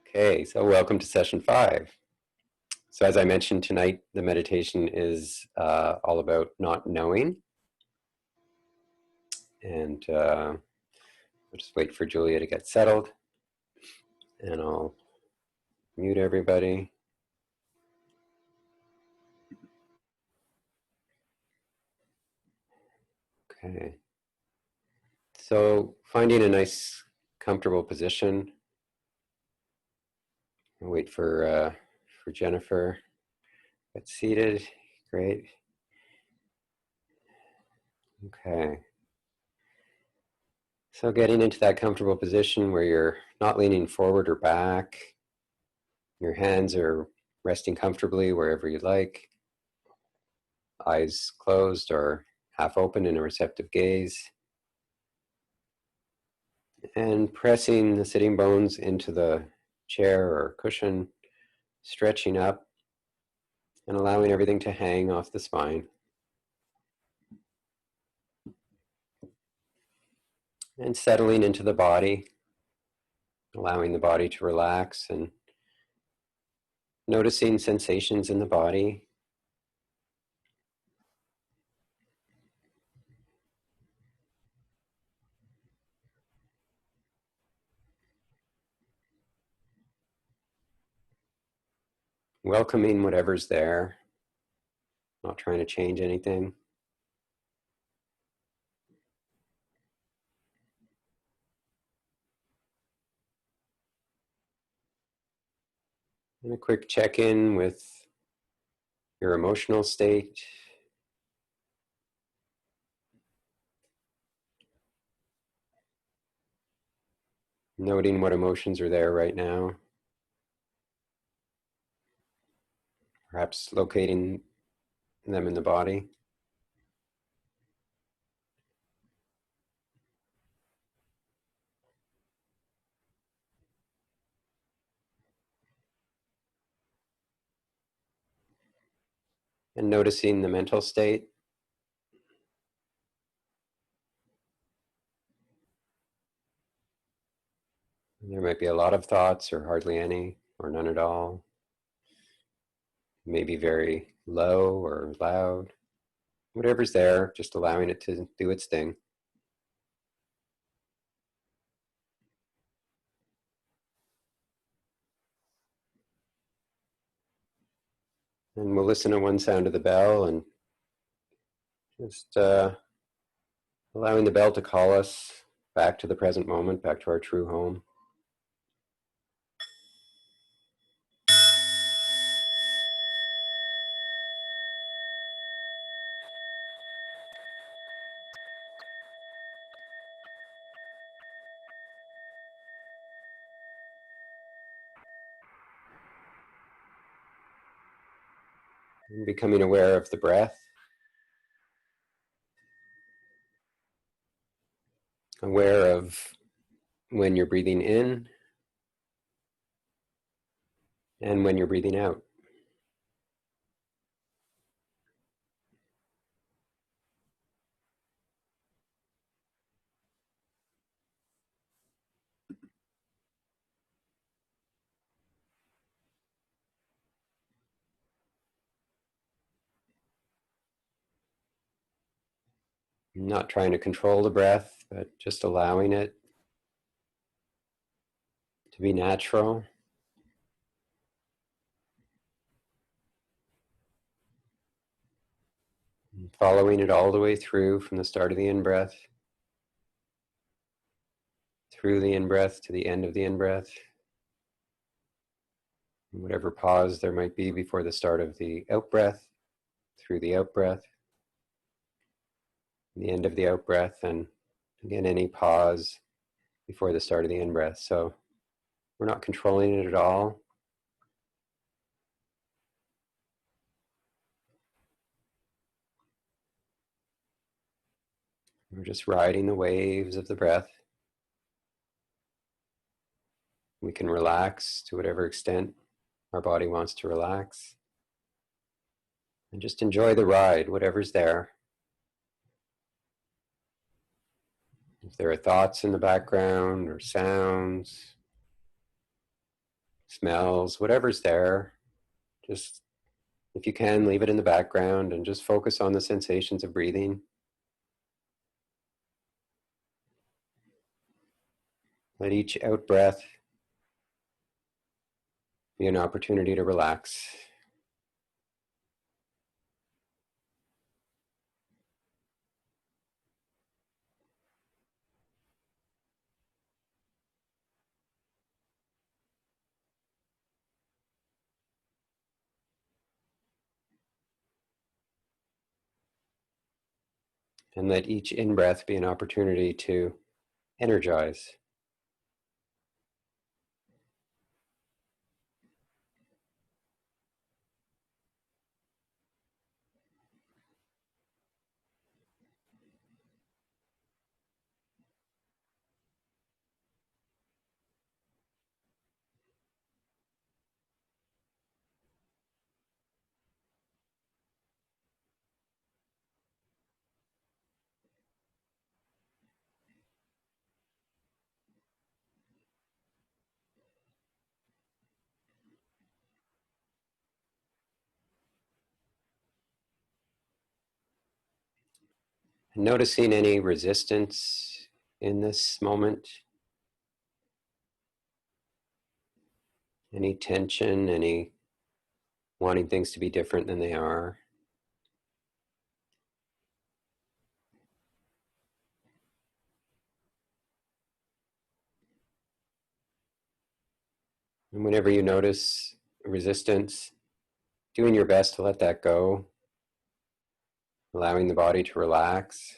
Okay, so welcome to session 5. So as I mentioned tonight, the meditation is all about not knowing. And we'll just wait for Julia to get settled. And I'll mute everybody. Okay. So finding a nice, comfortable position. I'll wait for Jennifer. Get seated. Great. Okay. So getting into that comfortable position where you're not leaning forward or back. Your hands are resting comfortably wherever you like. Eyes closed or half open in a receptive gaze. And pressing the sitting bones into the chair or cushion, stretching up and allowing everything to hang off the spine. And settling into the body, allowing the body to relax and noticing sensations in the body. Welcoming whatever's there, not trying to change anything. And a quick check-in with your emotional state. Noting what emotions are there right now. Perhaps locating them in the body. And noticing the mental state. There might be a lot of thoughts or hardly any or none at all. Maybe very low or loud. Whatever's there, just allowing it to do its thing. And we'll listen to one sound of the bell and just allowing the bell to call us back to the present moment, back to our true home. And becoming aware of the breath. Aware of when you're breathing in and when you're breathing out. Not trying to control the breath, but just allowing it to be natural. And following it all the way through from the start of the in-breath, through the in-breath to the end of the in-breath. Whatever pause there might be before the start of the out-breath, through the out-breath, the end of the out-breath, and again, any pause before the start of the in-breath. So we're not controlling it at all. We're just riding the waves of the breath. We can relax to whatever extent our body wants to relax. And just enjoy the ride, whatever's there. If there are thoughts in the background or sounds, smells, whatever's there. Just, if you can, leave it in the background and just focus on the sensations of breathing. Let each out breath be an opportunity to relax. And let each in-breath be an opportunity to energize. And noticing any resistance in this moment, any tension, any wanting things to be different than they are. And whenever you notice resistance, doing your best to let that go, allowing the body to relax.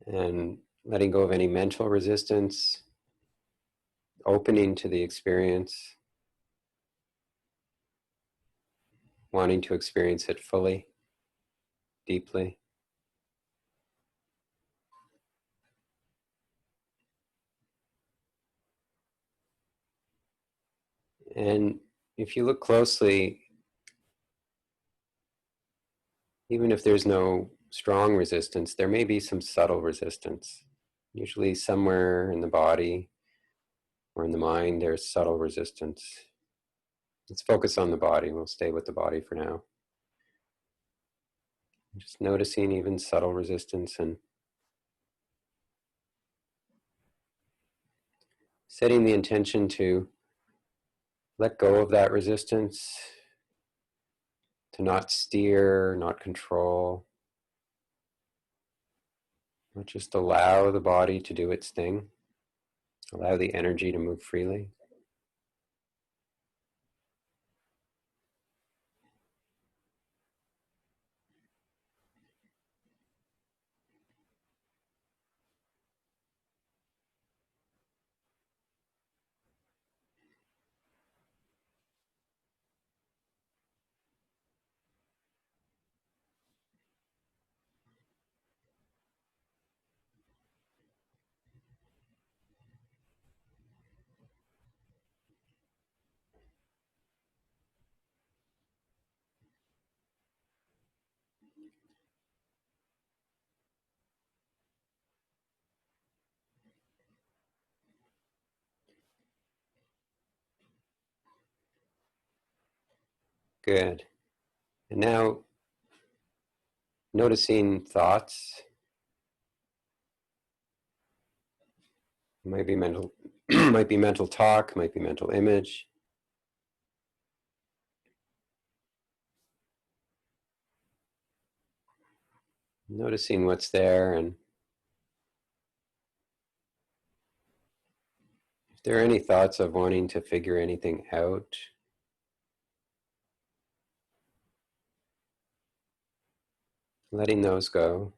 And letting go of any mental resistance, opening to the experience, wanting to experience it fully, deeply. And if you look closely, even if there's no strong resistance, there may be some subtle resistance. Usually somewhere in the body or in the mind, there's subtle resistance. Let's focus on the body. We'll stay with the body for now. Just noticing even subtle resistance and setting the intention to let go of that resistance, to not steer, not control, but just allow the body to do its thing, allow the energy to move freely. Good. And now noticing thoughts. Might be mental, might be mental talk, might be mental image. Noticing what's there, and if there are any thoughts of wanting to figure anything out, letting those go.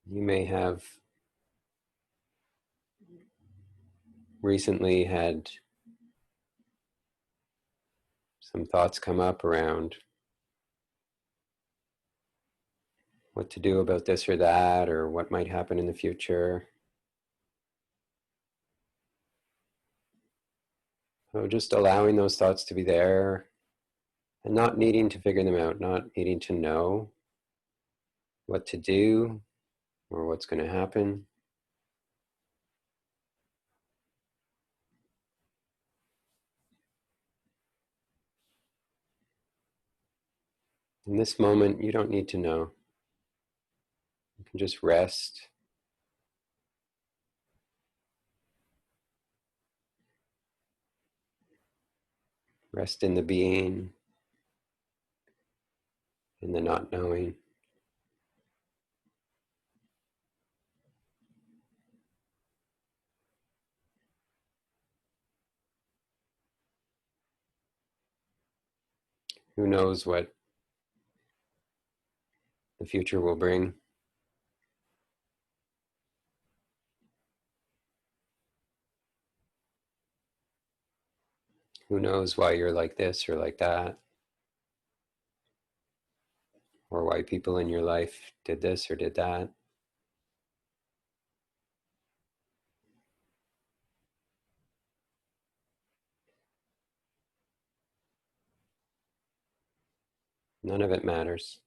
You may have recently had some thoughts come up around what to do about this or that, or what might happen in the future. So just allowing those thoughts to be there, And not needing to figure them out, not needing to know what to do or what's going to happen. In this moment, you don't need to know. You can just rest. Rest in the being, in the not knowing. Who knows what the future will bring? Who knows why you're like this or like that? Or why people in your life did this or did that? None of it matters.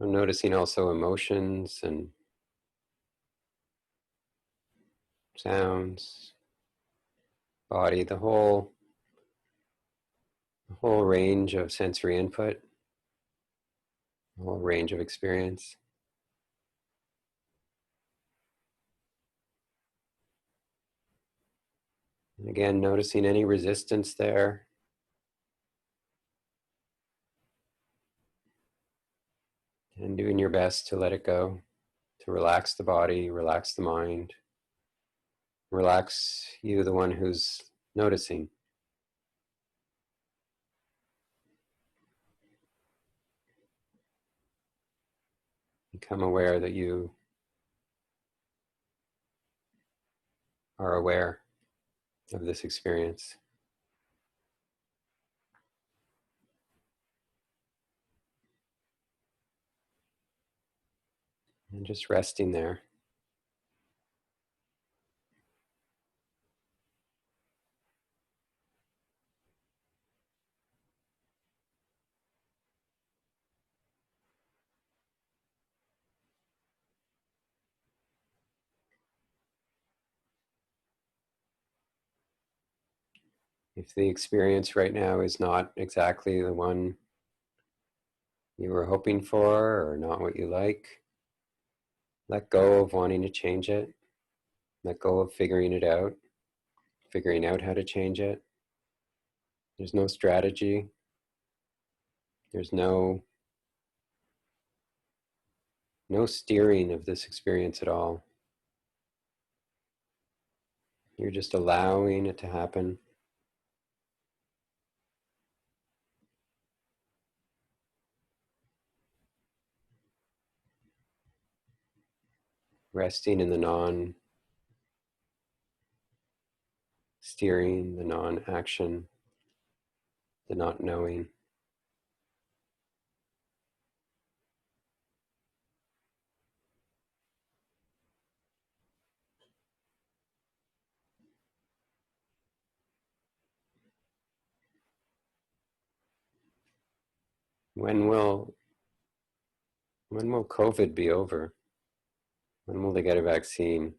I'm noticing also emotions and sounds, body, the whole range of sensory input, the whole range of experience. And again, noticing any resistance there, and doing your best to let it go, to relax the body, relax the mind, relax you, the one who's noticing. Become aware that you are aware of this experience. And just resting there. If the experience right now is not exactly the one you were hoping for or not what you like, let go of wanting to change it. Let go of figuring out how to change it. There's no strategy. There's no steering of this experience at all. You're just allowing it to happen. Resting in the non-steering, the non-action, the not knowing. When will COVID be over? When will they get a vaccine?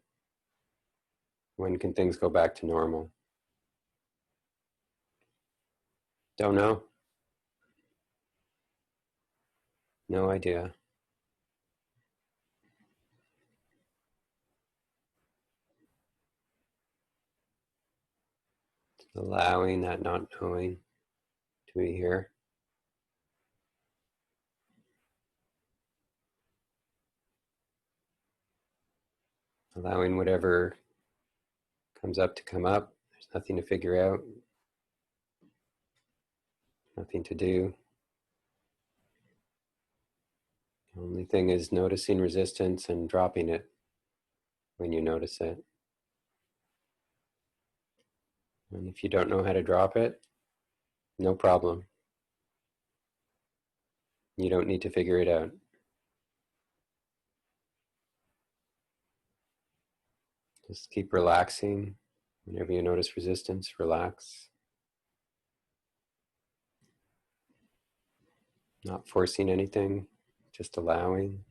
When can things go back to normal? Don't know. No idea. Allowing that not knowing to be here. Allowing whatever comes up to come up. There's nothing to figure out, nothing to do. The only thing is noticing resistance and dropping it when you notice it. And if you don't know how to drop it, No problem. You don't need to figure it out. Just keep relaxing. Whenever you notice resistance, relax. Not forcing anything, just allowing.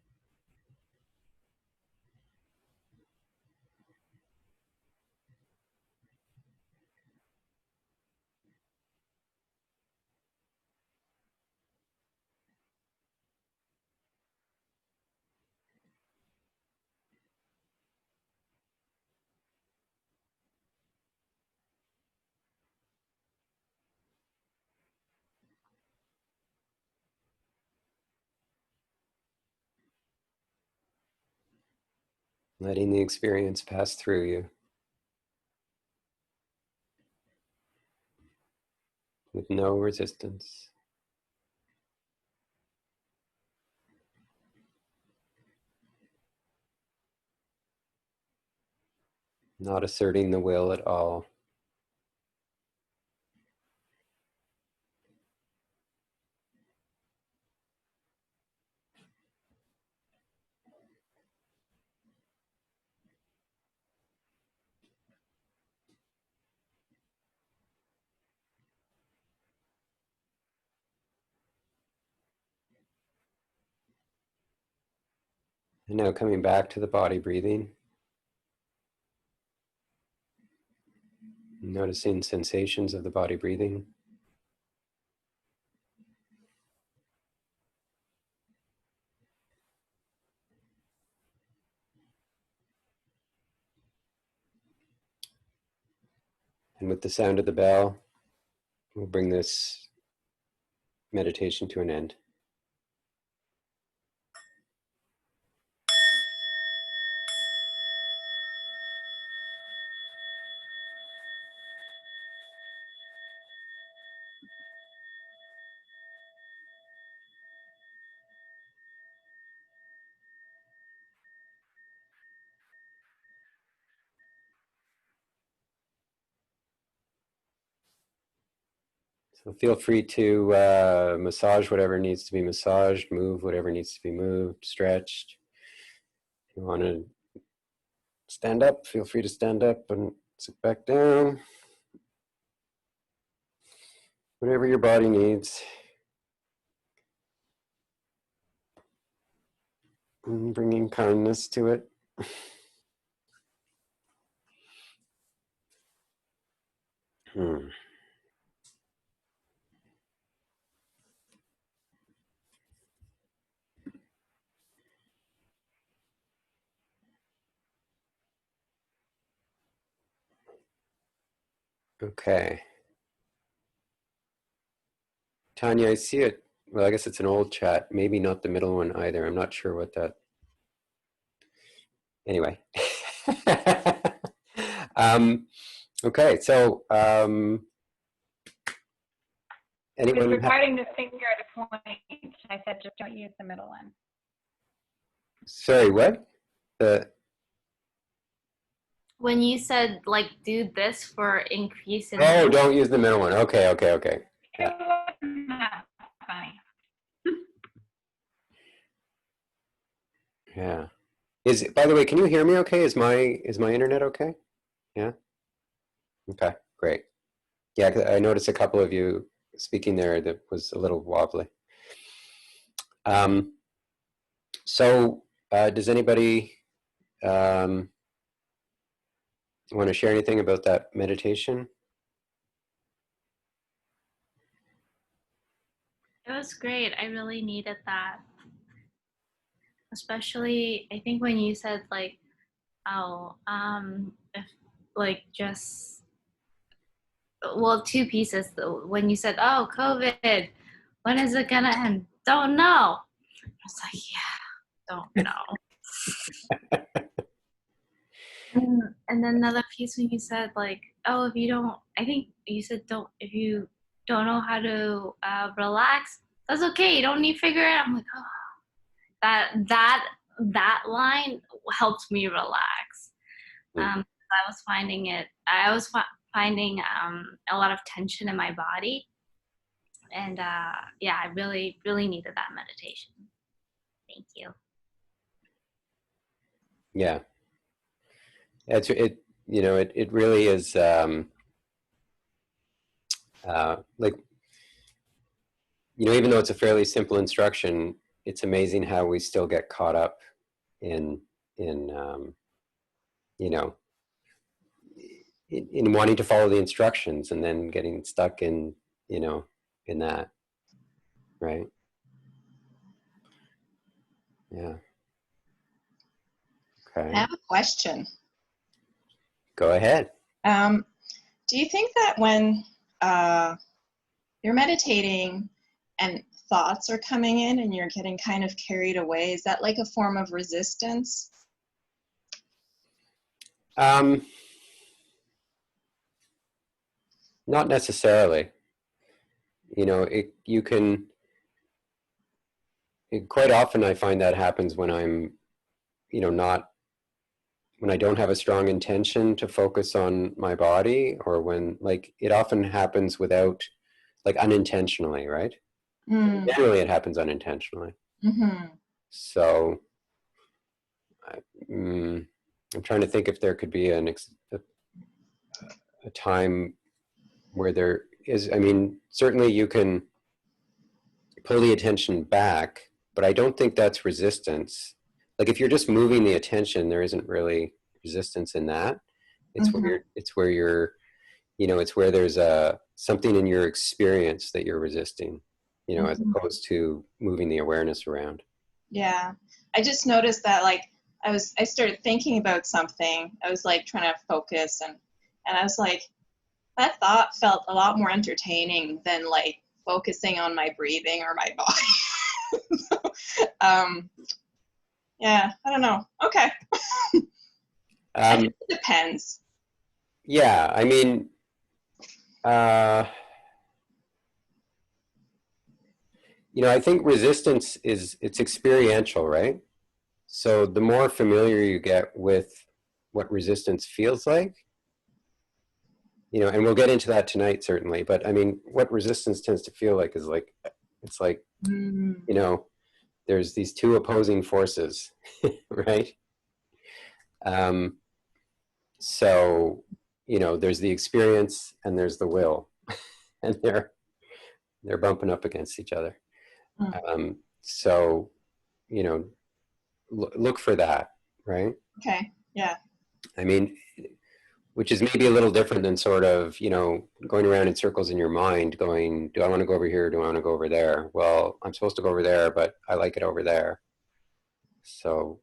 Letting the experience pass through you with no resistance. Not asserting the will at all. And now coming back to the body breathing. Noticing sensations of the body breathing. And with the sound of the bell, we'll bring this meditation to an end. So feel free to massage whatever needs to be massaged, move whatever needs to be moved, stretched. If you want to stand up, feel free to stand up and sit back down. Whatever your body needs. And bringing kindness to it. Okay. Tanya, I see it. Well, I guess it's an old chat. Maybe not the middle one either. I'm not sure what that. Anyway. Okay, so It was anyone regarding the finger to point. I said just don't use the middle one. Sorry, what? When you said like do this for increase in Oh, don't use the middle one. Okay. Yeah. It wasn't that funny. Yeah. By the way, can you hear me okay? Is my internet okay? Yeah. Okay, great. Yeah, 'cause I noticed a couple of you speaking there that was a little wobbly. So does anybody want to share anything about that meditation? It was great. I really needed that. Especially I think when you said like, oh, if like just well, two pieces. When you said, oh, COVID, when is it gonna end? Don't know. I was like, yeah, don't know. And then another piece when you said like, oh, if you don't, I think you said don't, if you don't know how to relax, that's okay. You don't need to figure it out. I'm like, oh, that line helped me relax. I was finding a lot of tension in my body, And yeah, I really, really needed that meditation. Thank you. Yeah. It really is, like, even though it's a fairly simple instruction, it's amazing how we still get caught up in, in, you know, in wanting to follow the instructions and then getting stuck in, in that, right? Yeah. I Okay. have a question. Go ahead. Do you think that when you're meditating and thoughts are coming in and you're getting kind of carried away, is that like a form of resistance? Not necessarily. Quite often I find that happens when I'm, not, when I don't have a strong intention to focus on my body, or when, like, it often happens without, like, unintentionally, right? Mm. Generally, it happens unintentionally. Mm-hmm. So, I'm trying to think if there could be a time where there is. I mean, certainly you can pull the attention back, but I don't think that's resistance. Like, if you're just moving the attention, there isn't really resistance in that. It's Mm-hmm. where you're, it's where there's something in your experience that you're resisting, as Mm-hmm. opposed to moving the awareness around. Yeah. I just noticed that, like, I started thinking about something. I was like trying to focus, and I was like, that thought felt a lot more entertaining than like focusing on my breathing or my body. Yeah, I don't know. Okay. I think it depends. Yeah, I mean, I think resistance it's experiential, right? So the more familiar you get with what resistance feels like, and we'll get into that tonight, certainly, but I mean, what resistance tends to feel like is like, it's like, Mm. there's these two opposing forces, right? So, there's the experience and there's the will, and they're bumping up against each other. So, look for that, right? Okay. Yeah. I mean, which is maybe a little different than sort of, going around in circles in your mind going, do I want to go over here? Do I want to go over there? Well, I'm supposed to go over there, but I like it over there. So,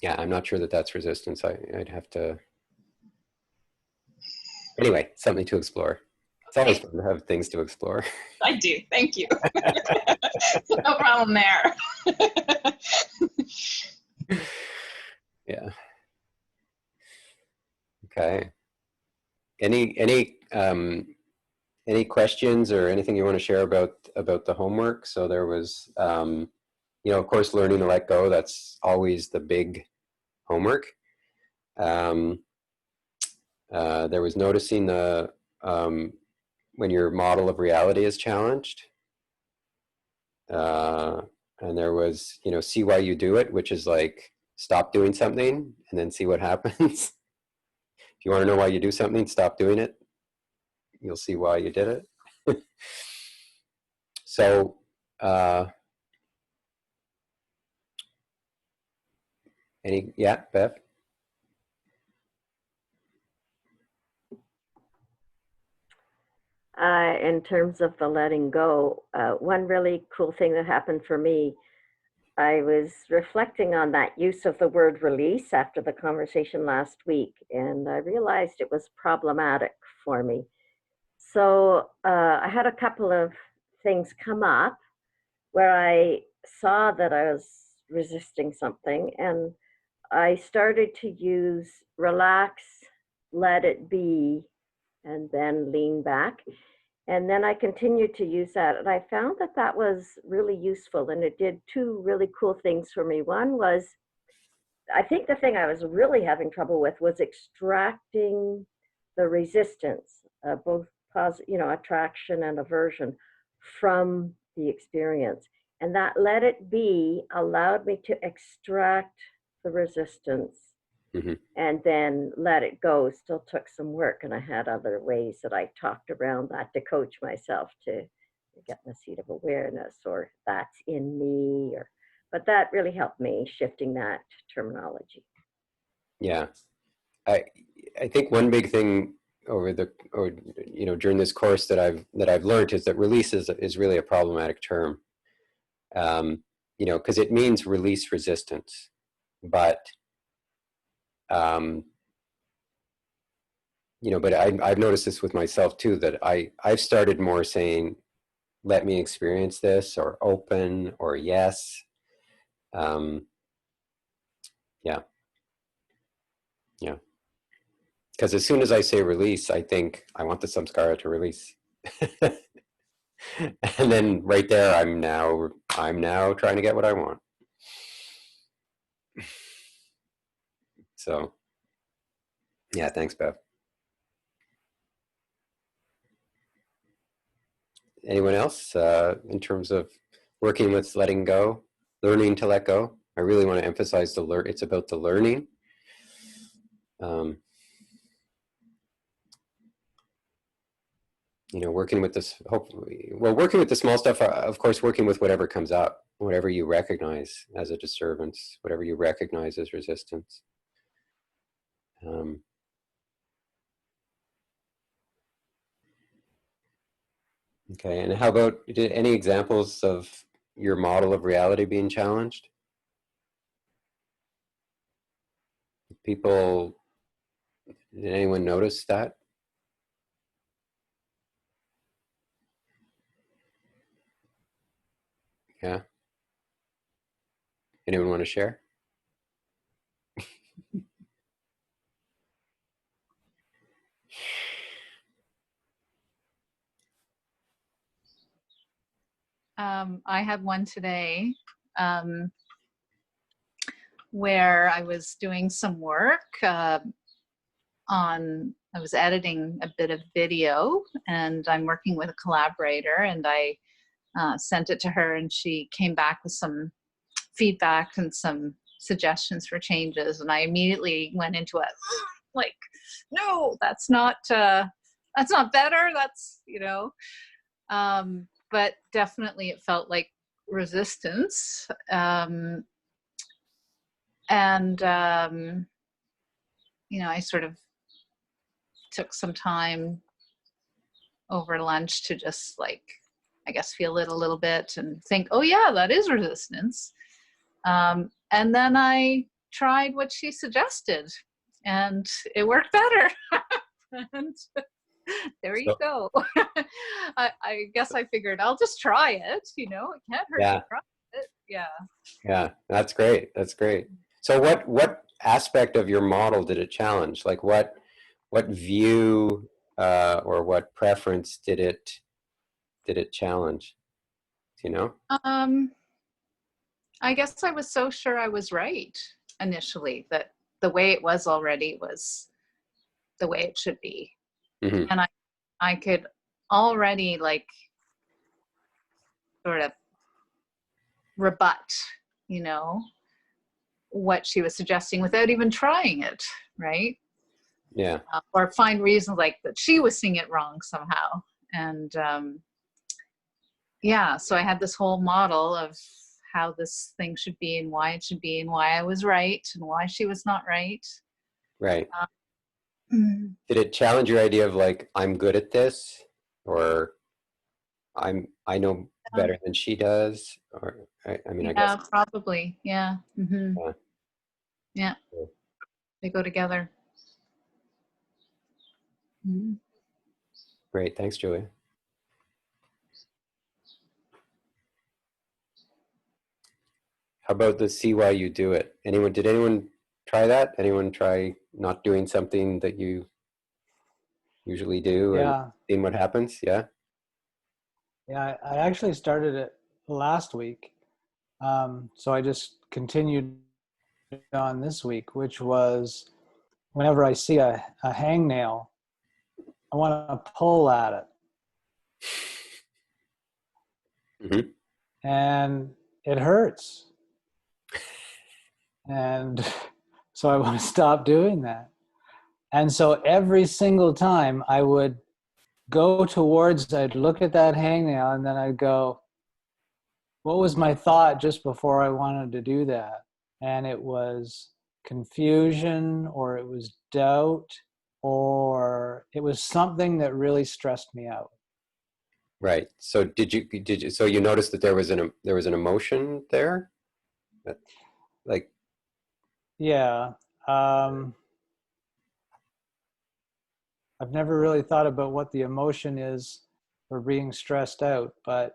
yeah, I'm not sure that that's resistance. I'd have to, anyway, something to explore. It's always fun to have things to explore. I do. Thank you. No problem there. Yeah. Okay. Any questions or anything you want to share about the homework? So there was, of course, learning to let go. That's always the big homework. There was noticing when your model of reality is challenged. And there was, see why you do it, which is like, stop doing something and then see what happens. If you want to know why you do something, stop doing it. You'll see why you did it. So, yeah, Bev? In terms of the letting go, one really cool thing that happened for me, I was reflecting on that use of the word release after the conversation last week, and I realized it was problematic for me. So I had a couple of things come up where I saw that I was resisting something, and I started to use relax, let it be, and then lean back. And then I continued to use that. And I found that that was really useful. And it did two really cool things for me. One was I think the thing I was really having trouble with was extracting the resistance, both attraction and aversion from the experience. And that let it be allowed me to extract the resistance Mm-hmm. and then let it go. Still took some work, and I had other ways that I talked around that to coach myself to get in a seat of awareness, or that's in me, but that really helped me shifting that terminology. Yeah. I think one big thing during this course that I've learned is that release is really a problematic term. Because it means release resistance, but but I've noticed this with myself too, that I've started more saying, let me experience this, or open, or yes. Yeah. Because as soon as I say release, I think I want the samskara to release. And then right there, I'm now trying to get what I want. So yeah, thanks, Bev. Anyone else in terms of working with letting go, learning to let go? I really want to emphasize it's about the learning. Working with this, hopefully, working with the small stuff, of course, working with whatever comes up, whatever you recognize as a disturbance, whatever you recognize as resistance. Okay, and how about any examples of your model of reality being challenged? Did anyone notice that? Yeah. Anyone want to share? I had one today where I was doing some work I was editing a bit of video, and I'm working with a collaborator, and I sent it to her, and she came back with some feedback and some suggestions for changes, and I immediately went into it like, no, that's not better, that's but definitely it felt like resistance. I sort of took some time over lunch to just I guess feel it a little bit and think, oh yeah, that is resistance. And then I tried what she suggested, and it worked better. And there you go. I guess I figured I'll just try it. It can't hurt to try it. Yeah. Yeah, that's great. That's great. So what aspect of your model did it challenge? Like what view or what preference did it challenge? Do you know? I guess I was so sure I was right initially, that the way it was already was the way it should be. Mm-hmm. And I could already sort of rebut, what she was suggesting without even trying it, right? Yeah. Or find reasons that she was seeing it wrong somehow. And so I had this whole model of how this thing should be and why it should be and why I was right and why she was not right. Right. Did it challenge your idea of I'm good at this, or I know better than she does, or I guess. Yeah, probably. Yeah. Mm-hmm. Yeah. They go together. Mm-hmm. Great. Thanks, Julia. How about the see why you do it? Did anyone try that? Anyone try not doing something that you usually do and seeing what happens? Yeah. Yeah, I actually started it last week. So I just continued on this week, which was whenever I see a hangnail, I want to pull at it. Mhm. And it hurts. And so I want to stop doing that. And so every single time I would go towards, I'd look at that hangnail and then I'd go, what was my thought just before I wanted to do that? And it was confusion, or it was doubt, or it was something that really stressed me out. Right. So so you noticed that there was an emotion there? That, like, Yeah. I've never really thought about what the emotion is for being stressed out, but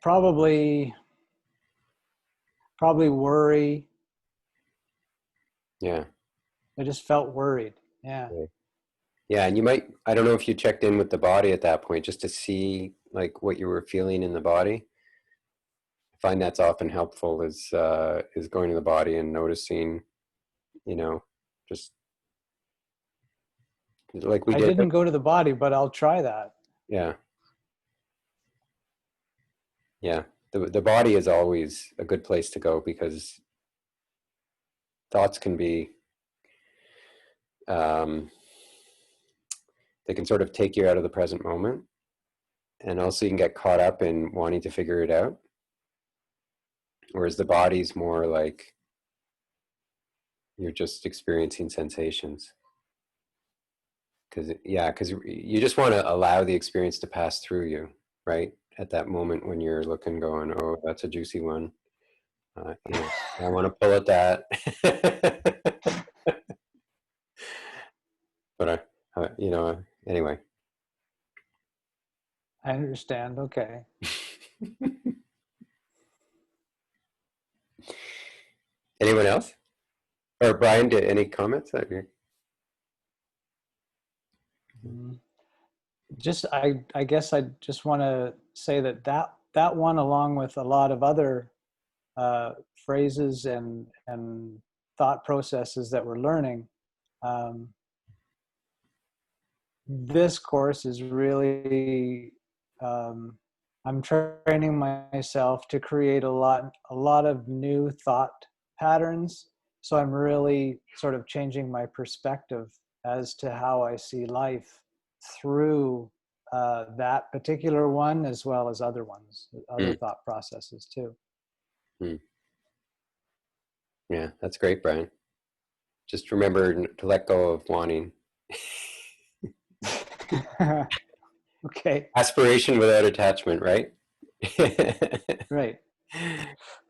probably worry. yeah. I just felt worried. Yeah. Right. Yeah, and I don't know if you checked in with the body at that point just to see like what you were feeling in the body. I find that's often helpful is going to the body and noticing, you know, just like we I did. didn't go to the body, but I'll try that. Yeah. Yeah. The body is always a good place to go because thoughts can be um, they can sort of take you out of the present moment, and also you can get caught up in wanting to figure it out, whereas the body's more like you're just experiencing sensations. Because you just want to allow the experience to pass through you, right? At that moment when you're looking, going, "Oh, that's a juicy one." I want to pull at that. But anyway. I understand. Okay. Anyone else? Or Brian, any comments? Mm. Just I guess I just want to say that one, along with a lot of other phrases and thought processes that we're learning, um, this course is really I'm training myself to create a lot of new thought patterns. So I'm really sort of changing my perspective as to how I see life through that particular one, as well as other ones, other Mm, thought processes too. mm. Yeah, that's great, Brian. Just remember to let go of wanting. Okay, Aspiration without attachment, right? right.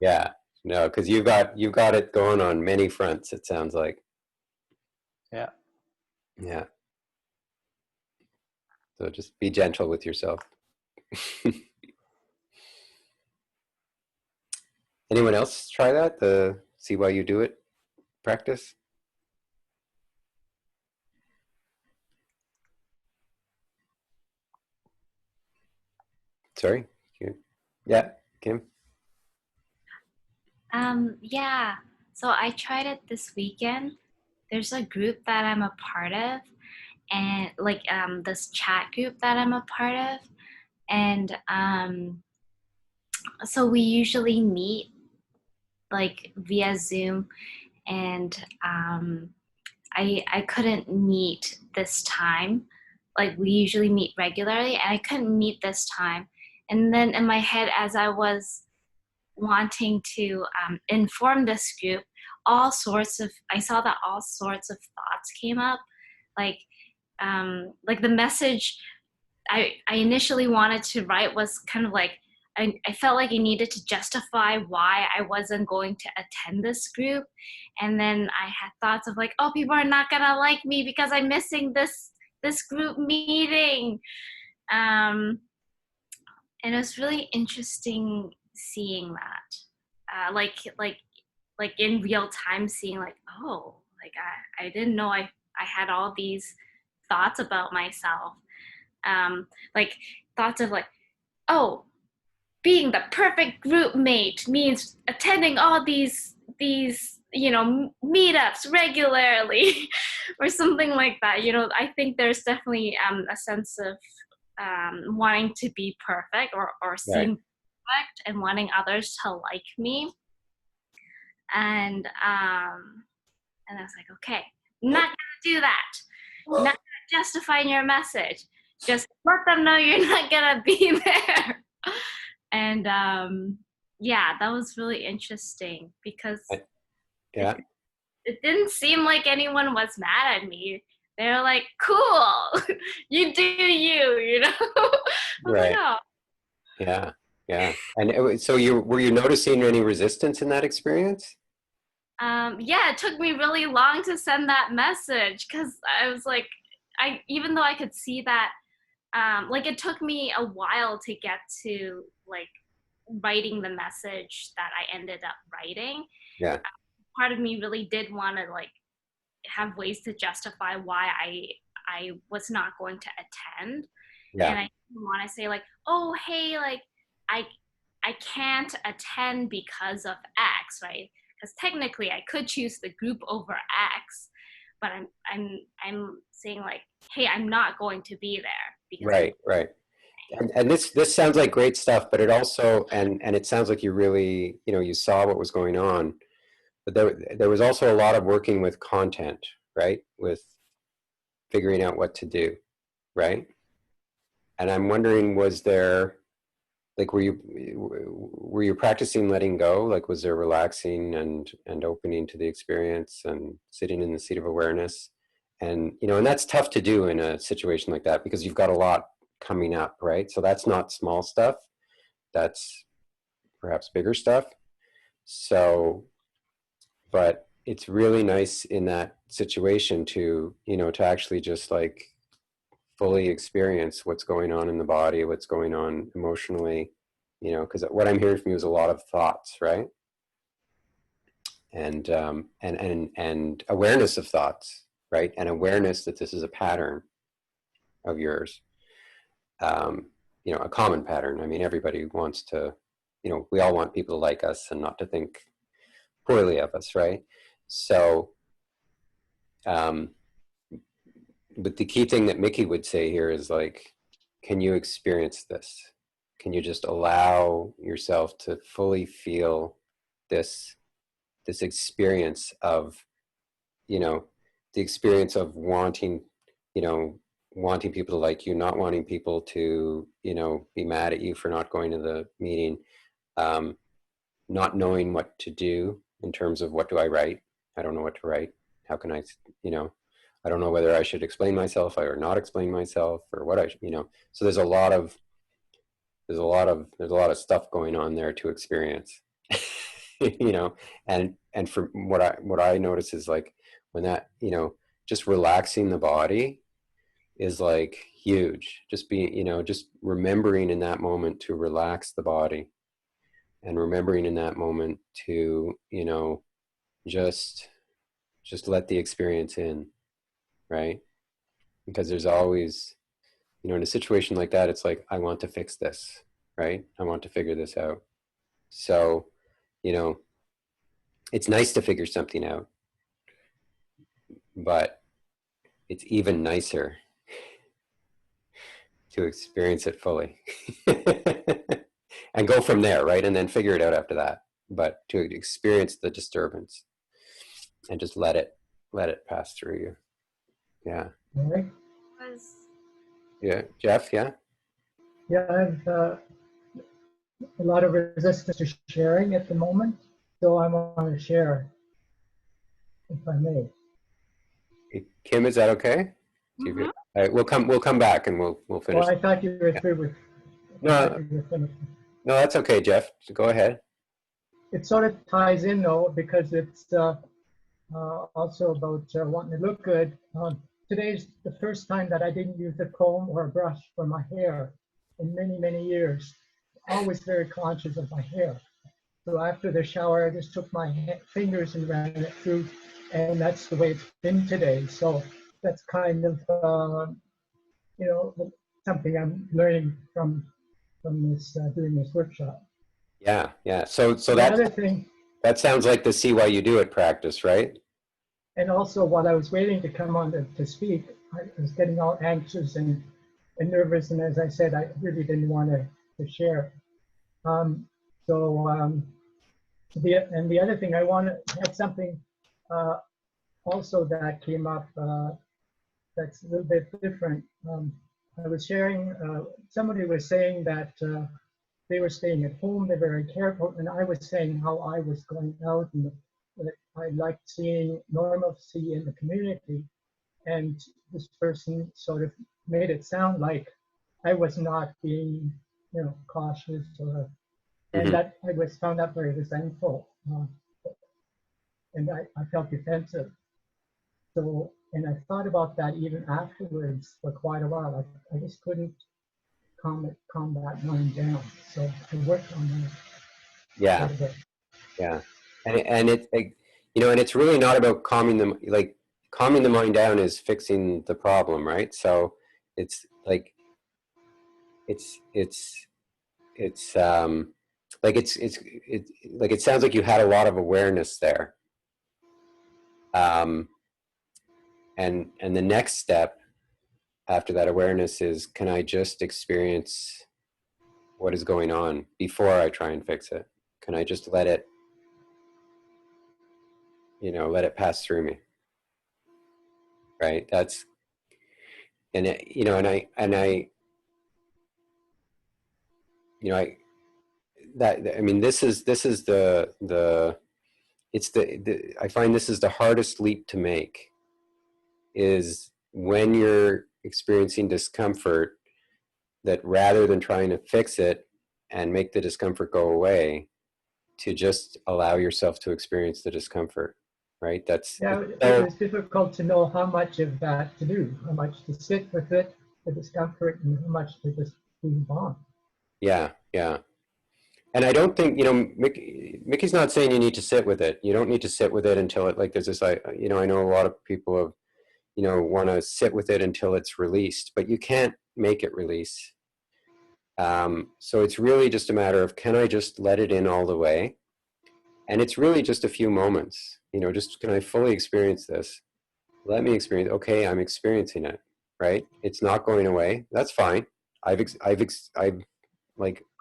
Yeah, no, because you've got it going on many fronts. It sounds like. Yeah. Yeah. So just be gentle with yourself. Anyone else try that? The see why you do it practice? Sorry. Yeah, Kim. Yeah. So I tried it this weekend. There's a group that I'm a part of, and like this chat group that I'm a part of, and so we usually meet like via Zoom, and I couldn't meet this time. Like we usually meet regularly, and I couldn't meet this time. And then in my head, as I was wanting to inform this group, I saw that all sorts of thoughts came up, like the message I initially wanted to write was kind of like I felt like I needed to justify why I wasn't going to attend this group. And then I had thoughts of like, oh, people are not gonna like me because I'm missing this group meeting. Um, and it was really interesting seeing that. Like in real time seeing like, oh, like I didn't know I had all these thoughts about myself. Like thoughts of like, oh, being the perfect group mate means attending all these meetups regularly or something like that. I think there's definitely a sense of wanting to be perfect or seem Right. perfect and wanting others to like me. And I was like, okay, not gonna do that. Not gonna justify your message. Just let them know you're not gonna be there. And yeah, that was really interesting because Yeah. it didn't seem like anyone was mad at me. They were like, cool, you do you know? I was like, Right. oh. Yeah. Yeah. And so were you noticing any resistance in that experience? Yeah, it took me really long to send that message because I was like, even though I could see that, like it took me a while to get to like writing the message that I ended up writing. Yeah. Part of me really did want to like have ways to justify why I was not going to attend. Yeah. And I want to say like, oh hey, like I can't attend because of X, right? Because technically I could choose the group over X, but I'm saying like, hey, I'm not going to be there because Right. Right. And this sounds like great stuff, but it also, and it sounds like you really, you saw what was going on, but there was also a lot of working with content, right? With figuring out what to do, right? And I'm wondering, was there, like, were you practicing letting go? Like, was there relaxing and opening to the experience and sitting in the seat of awareness? And, and that's tough to do in a situation like that because you've got a lot coming up, right? So that's not small stuff. That's perhaps bigger stuff. So, but it's really nice in that situation to, to actually just like fully experience what's going on in the body, what's going on emotionally, because what I'm hearing from you is a lot of thoughts, right? And awareness of thoughts, right? And awareness that this is a pattern of yours, a common pattern. I mean, everybody wants to, we all want people to like us and not to think poorly of us, right? So, but the key thing that Mickey would say here is like, can you experience this? Can you just allow yourself to fully feel this experience of, the experience of wanting, wanting people to like you, not wanting people to, be mad at you for not going to the meeting, not knowing what to do in terms of what do I write? I don't know what to write. How can I, I don't know whether I should explain myself or not explain myself or what so there's a lot of stuff going on there to experience. And for what I notice is like when that, just relaxing the body is like huge. Just being, just remembering in that moment to relax the body and remembering in that moment to, just let the experience in, right? Because there's always, in a situation like that, it's like, I want to fix this, right? I want to figure this out. So, it's nice to figure something out, but it's even nicer to experience it fully and go from there, right? And then figure it out after that. But to experience the disturbance and just let it pass through you. Yeah. Right. Yeah. Jeff, yeah? Yeah, I've a lot of resistance to sharing at the moment, so I want to share, if I may. Kim, is that okay? Mhm. All right, we'll come back and we'll finish. Well, I thought you were through with. No, that's okay, Jeff. So go ahead. It sort of ties in though, because it's also about wanting to look good. Today's the first time that I didn't use a comb or a brush for my hair in many, many years. Always very conscious of my hair. So after the shower, I just took my fingers and ran it through, and that's the way it's been today. So that's kind of, something I'm learning from from this doing this workshop. Yeah, yeah. So The other thing, that sounds like the see why you do it practice, right? and also while I was waiting to come on to speak, I was getting all anxious and nervous, and as I said, I really didn't want to share. Um, so the other thing I had something also that came up that's a little bit different. I was sharing, somebody was saying that they were staying at home, they're very careful, and I was saying how I was going out and that I liked seeing normalcy in the community. And this person sort of made it sound like I was not being, cautious, or, and Mhm. that I was found that very resentful, and I felt defensive. So, and I thought about that even afterwards for quite a while. I just couldn't calm that mind down. So I worked on that Yeah, quite a bit. yeah. And and it's really not about calming them. Like calming the mind down is fixing the problem, right? So it's like it's like it's like it sounds like you had a lot of awareness there. Um, and the next step after that awareness is, can I just experience what is going on before I try and fix it? Can I just let it, let it pass through me? Right? That's, and it, I, that, I mean, this is I find this is the hardest leap to make, is when you're experiencing discomfort, that rather than trying to fix it and make the discomfort go away, to just allow yourself to experience the discomfort, right? Yeah, it was difficult to know how much of that to do, how much to sit with it, the discomfort, and how much to just move on. Yeah, yeah. And I don't think, Mickey's not saying you need to sit with it. You don't need to sit with it until it, like, there's this, I know a lot of people have, want to sit with it until it's released, but you can't make it release. So it's really just a matter of, can I just let it in all the way? And it's really just a few moments, just, can I fully experience this? Let me experience, okay, I'm experiencing it, right? It's not going away. That's fine. I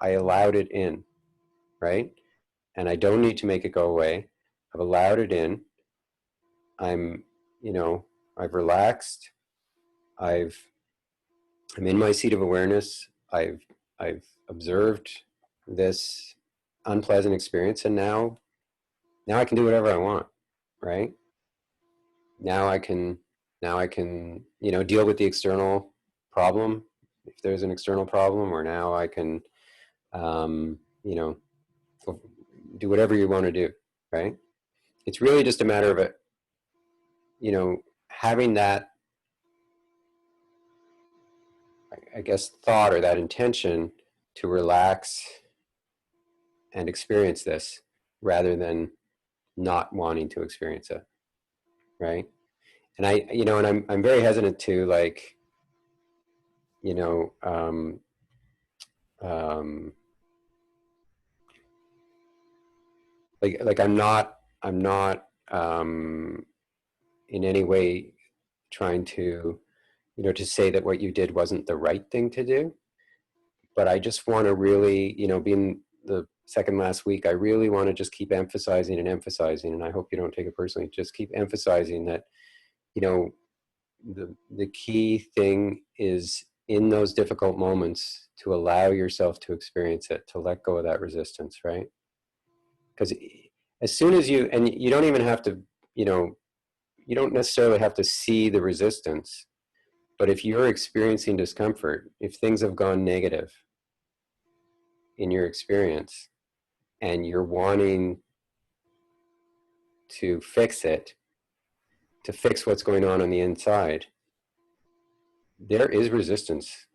allowed it in, right? And I don't need to make it go away. I've allowed it in. I'm, I've relaxed. I'm in my seat of awareness. I've observed this unpleasant experience, and now I can do whatever I want, right? Now I can deal with the external problem, if there's an external problem, or now I can um, you know do whatever you want to do, right? It's really just a matter of it, having that, I guess, thought or that intention to relax and experience this, rather than not wanting to experience it, right? And I'm very hesitant to, like, you know um, um, like I'm not in any way trying to to say that what you did wasn't the right thing to do, but I just want to really, being the second last week, I really want to just keep emphasizing and emphasizing, and I hope you don't take it personally, just keep emphasizing that, the key thing is, in those difficult moments, to allow yourself to experience it, to let go of that resistance, right? Because as soon as you don't even have to, you don't necessarily have to see the resistance, but if you're experiencing discomfort, if things have gone negative in your experience and you're wanting to fix it, to fix what's going on the inside, there is resistance.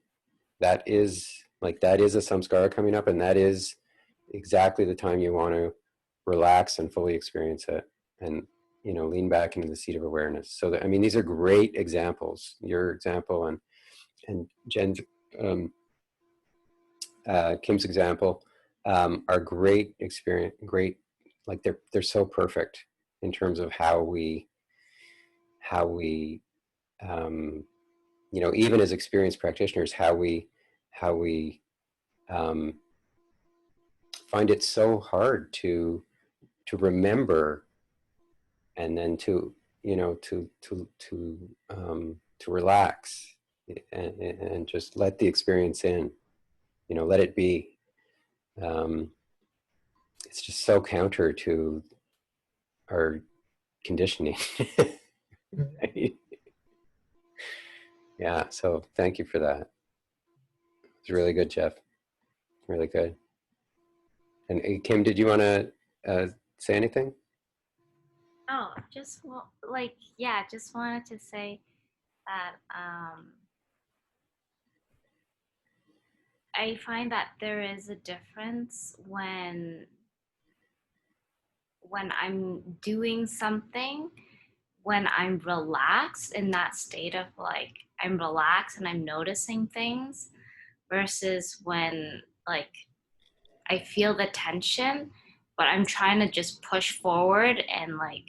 That is a samskara coming up, and that is exactly the time you want to relax and fully experience it, and lean back into the seat of awareness. So that, I mean, these are great examples, your example and Jen's Kim's example, are great experience, great, like they're so perfect in terms of how we, you know, even as experienced practitioners, how we find it so hard to remember, and then to, you know, to relax, and just let the experience in, you know, let it be. It's just so counter to our conditioning. Right? Yeah, so thank you for that. It's really good, Jeff. Really good. And Kim, did you want to say anything? Oh, just like, yeah, just wanted to say that I find that there is a difference when I'm doing something, when I'm relaxed, in that state of like I'm relaxed and I'm noticing things, versus when like I feel the tension, but I'm trying to just push forward and like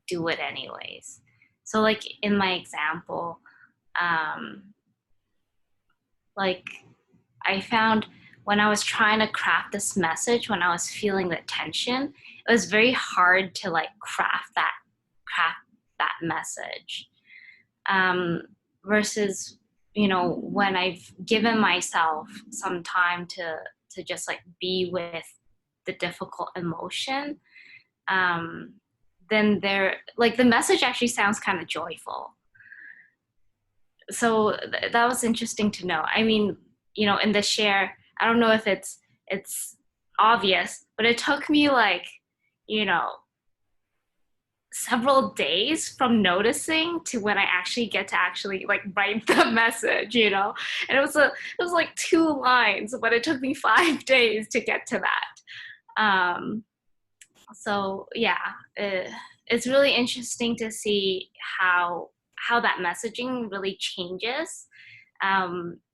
do it anyways. So like in my example, um, like I found when I was trying to craft this message, when I was feeling the tension, it was very hard to like craft that message. Versus, you know, when I've given myself some time to just like be with the difficult emotion, then there, like the message actually sounds kind of joyful. So that was interesting to know. I mean, you know, in the share, I don't know if it's obvious, but it took me like, you know, several days from noticing to when I actually get to actually like write the message, you know. And it was like 2 lines, but it took me 5 days to get to that. So yeah, it's really interesting to see how that messaging really changes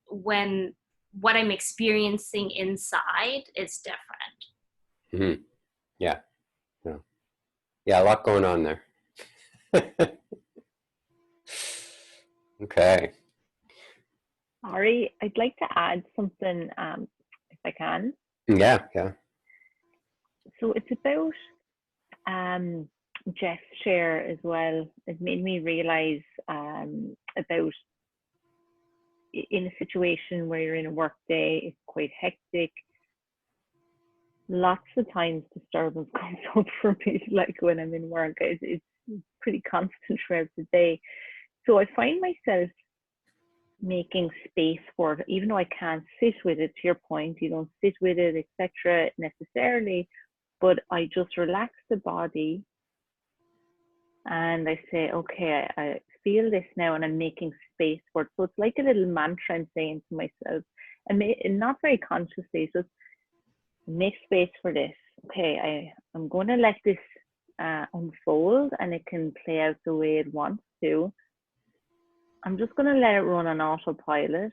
when what I'm experiencing inside is different. Mm-hmm. Yeah. Yeah. Yeah, a lot going on there. Okay. Ari, I'd like to add something, if I can. Yeah, yeah. So it's about Jeff's share as well. It made me realize about in a situation where you're in a work day, it's quite hectic. Lots of times disturbance comes up for me, like when I'm in work. It's pretty constant throughout the day. So I find myself making space for it, even though I can't sit with it. To your point, you don't sit with it, etc. necessarily, but I just relax the body and I say, okay, I feel this now, and I'm making space for it. So it's like a little mantra I'm saying to myself, and not very consciously, just make space for this. Okay, I'm going to let this unfold, and it can play out the way it wants to. I'm just going to let it run on autopilot,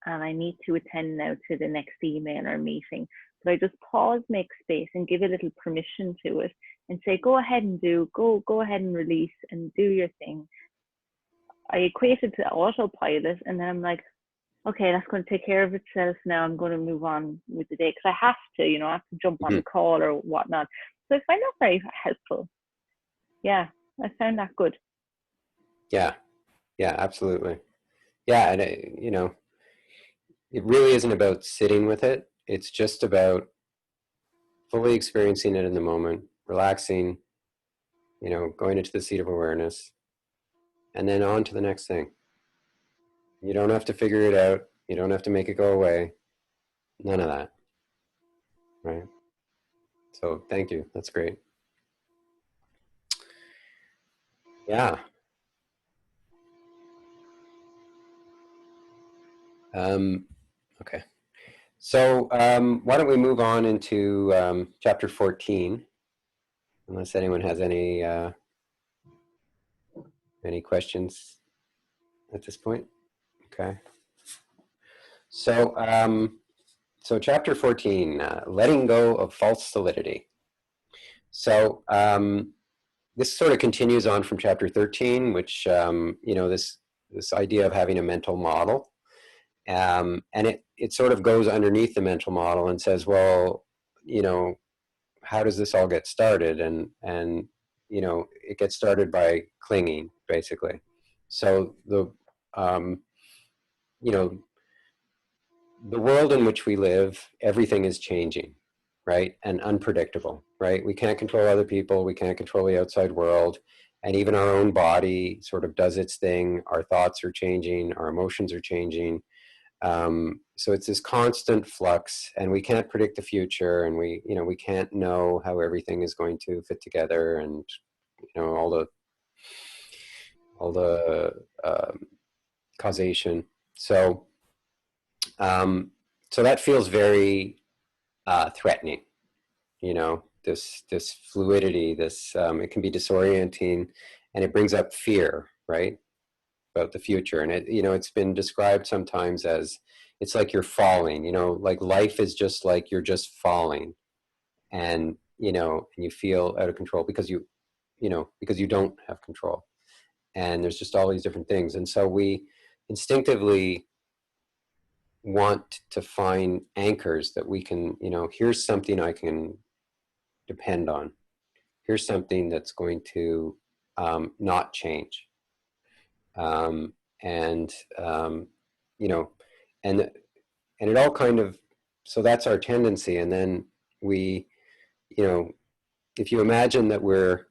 and I need to attend now to the next email or meeting. But I just pause, make space, and give a little permission to it, and say, go ahead and go ahead and release and do your thing. I equate it to autopilot, and then I'm like, okay, that's going to take care of itself now. I'm going to move on with the day, because I have to, you know, I have to jump on the call or whatnot. So I find that very helpful. Yeah, I found that good. Yeah, yeah, absolutely. Yeah, and you know, it really isn't about sitting with it. It's just about fully experiencing it in the moment, relaxing, you know, going into the seat of awareness, and then on to the next thing. You don't have to figure it out. You don't have to make it go away. None of that. Right? So thank you. That's great. Yeah. Okay. So why don't we move on into chapter 14, unless anyone has any questions at this point. Okay. So So chapter 14, letting go of false solidity. So this sort of continues on from chapter 13, which, you know, this idea of having a mental model. And it sort of goes underneath the mental model and says, well, you know, how does this all get started? And you know, it gets started by clinging, basically. So you know, the world in which we live, everything is changing, right? And unpredictable, right? We can't control other people. We can't control the outside world. And even our own body sort of does its thing. Our thoughts are changing. Our emotions are changing. So it's this constant flux, and we can't predict the future, and we can't know how everything is going to fit together, and you know, all the causation. So so that feels very threatening. You know, this fluidity, this it can be disorienting, and it brings up fear, right, about the future. And it, you know, it's been described sometimes as it's like you're falling. You know, like life is just like you're just falling, and you know, and you feel out of control because you know, because you don't have control. And there's just all these different things, and so we instinctively want to find anchors that we can, you know, here's something I can depend on. Here's something that's going to not change. And you know, and it all kind of, so that's our tendency. And then we, you know, if you imagine that we're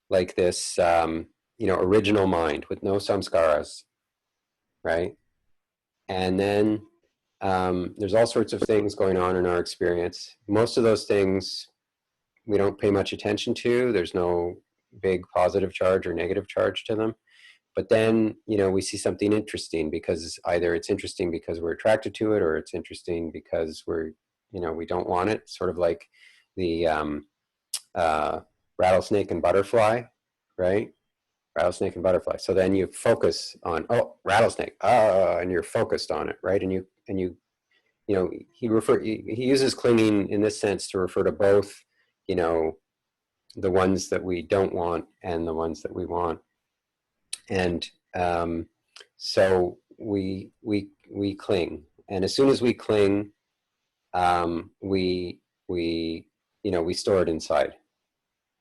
like this, you know, original mind with no samskaras, right? And then there's all sorts of things going on in our experience. Most of those things we don't pay much attention to. There's no big positive charge or negative charge to them. But then, you know, we see something interesting because either it's interesting because we're attracted to it, or it's interesting because we're, you know, we don't want it. Sort of like the rattlesnake and butterfly, right? Rattlesnake and butterfly. So then you focus on, oh, rattlesnake, and you're focused on it, right? And you know, he uses clinging in this sense to refer to both, you know, the ones that we don't want and the ones that we want. And so we cling, and as soon as we cling, we you know, we store it inside.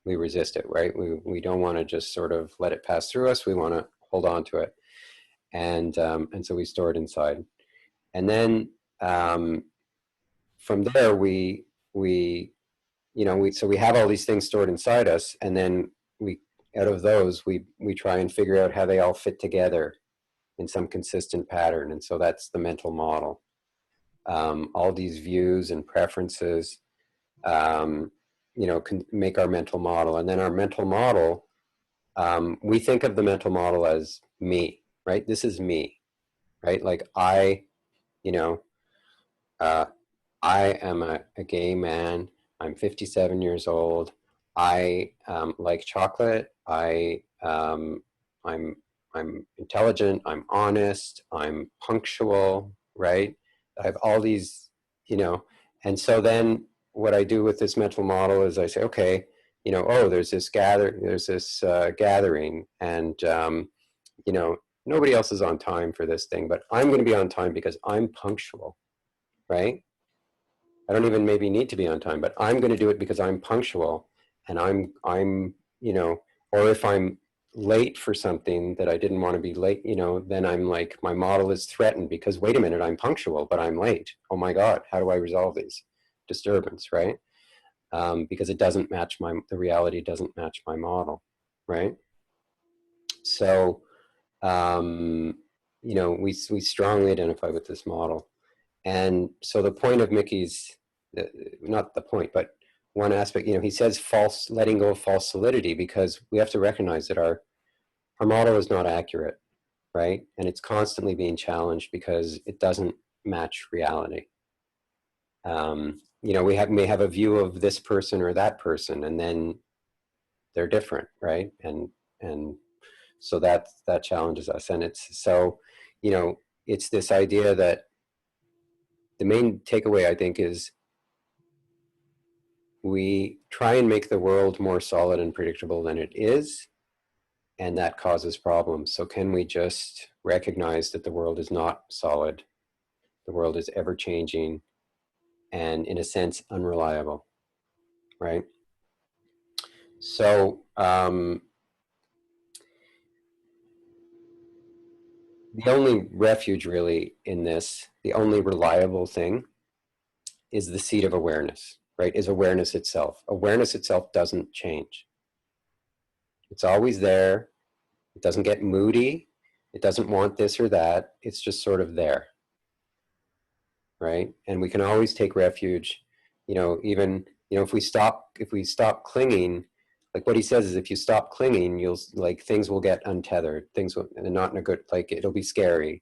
We resist it, right? We don't want to just sort of let it pass through us. We want to hold on to it, and so we store it inside, and then from there we you know, so we have all these things stored inside us, and then we, out of those, we try and figure out how they all fit together in some consistent pattern. And so that's the mental model. All these views and preferences, you know, can make our mental model. And then our mental model, we think of the mental model as me, right? This is me, right? Like you know, I am a gay man. I'm 57 years old. I like chocolate. I'm intelligent. I'm honest. I'm punctual. Right. I have all these, you know, and so then what I do with this mental model is I say, okay, you know, oh, there's this gathering, and you know, nobody else is on time for this thing, but I'm going to be on time because I'm punctual, right? I don't even maybe need to be on time, but I'm going to do it because I'm punctual, and I'm, you know, or if I'm late for something that I didn't want to be late, you know, then I'm like, my model is threatened because wait a minute, I'm punctual, but I'm late. Oh my God, how do I resolve these disturbance, right? Because it doesn't match the reality doesn't match my model, right? So, you know, we strongly identify with this model. And so the point of Mickey's, not the point, but one aspect, you know, he says letting go of false solidity, because we have to recognize that our model is not accurate, right? And it's constantly being challenged because it doesn't match reality. You know, we may have a view of this person or that person, and then they're different, right? And so that challenges us. And it's so, you know, it's this idea that the main takeaway, I think, is we try and make the world more solid and predictable than it is, and that causes problems. So can we just recognize that the world is not solid? The world is ever changing and, in a sense, unreliable, right? So the only refuge really in this, the only reliable thing, is the seat of awareness, right? Is awareness itself. Awareness itself doesn't change. It's always there. It doesn't get moody. It doesn't want this or that. It's just sort of there, right? And we can always take refuge, even, if we stop clinging, like what he says is, if you stop clinging, you'll, like, things will get untethered. Things will, and not in a good, like, it'll be scary,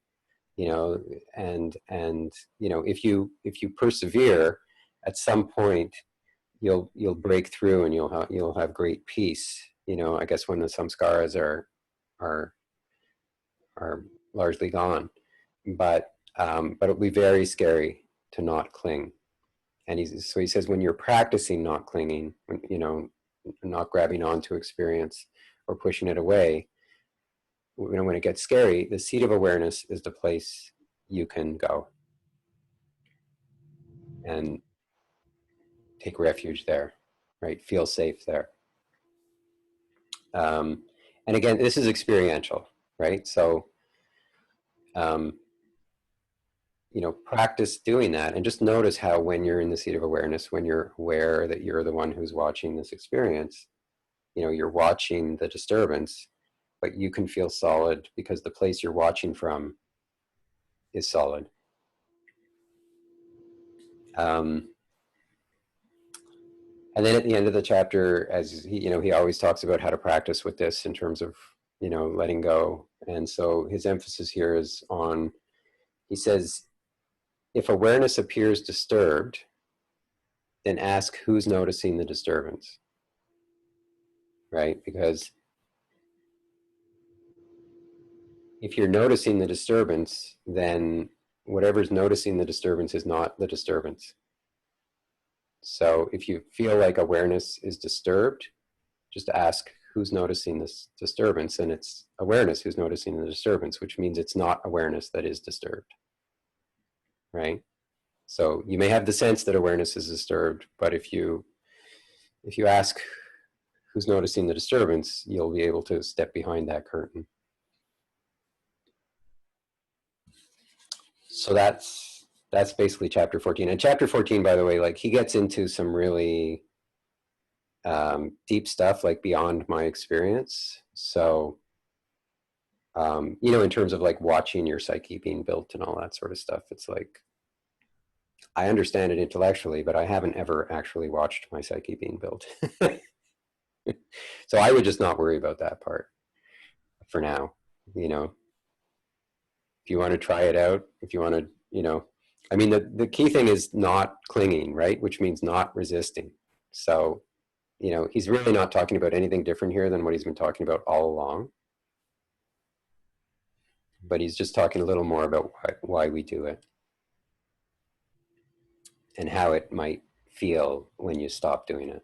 and if you persevere, at some point you'll break through, and you'll have great peace, I guess, when the samskaras are largely gone. But it'll be very scary to not cling. And he says, when you're practicing not clinging, when, not grabbing onto experience or pushing it away, when it gets scary, the seat of awareness is the place you can go and take refuge there, right? Feel safe there. And again, this is experiential, right? So, practice doing that, and just notice how, when you're in the seat of awareness, when you're aware that you're the one who's watching this experience, you're watching the disturbance, but you can feel solid because the place you're watching from is solid. And then at the end of the chapter, as he always talks about how to practice with this in terms of, letting go. And so his emphasis here is on, he says, if awareness appears disturbed, then ask who's noticing the disturbance, right? Because if you're noticing the disturbance, then whatever's noticing the disturbance is not the disturbance. So if you feel like awareness is disturbed, just ask who's noticing this disturbance, and it's awareness who's noticing the disturbance, which means it's not awareness that is disturbed, right? So you may have the sense that awareness is disturbed, but if you ask who's noticing the disturbance, you'll be able to step behind that curtain. So that's basically chapter 14. And chapter 14, by the way, like, he gets into some really deep stuff, like beyond my experience. So, in terms of like watching your psyche being built and all that sort of stuff, it's like, I understand it intellectually, but I haven't ever actually watched my psyche being built. So I would just not worry about that part for now. If you want to try it out, if you want to, the key thing is not clinging, right? Which means not resisting. So, he's really not talking about anything different here than what he's been talking about all along. But he's just talking a little more about why we do it and how it might feel when you stop doing it,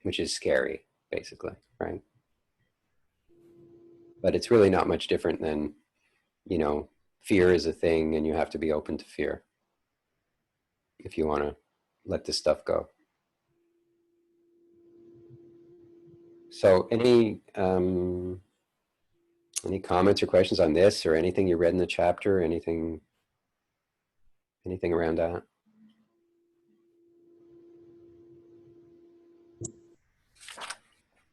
which is scary, basically, right? But it's really not much different than, fear is a thing, and you have to be open to fear if you want to let this stuff go. So any comments or questions on this, or anything you read in the chapter, anything around that?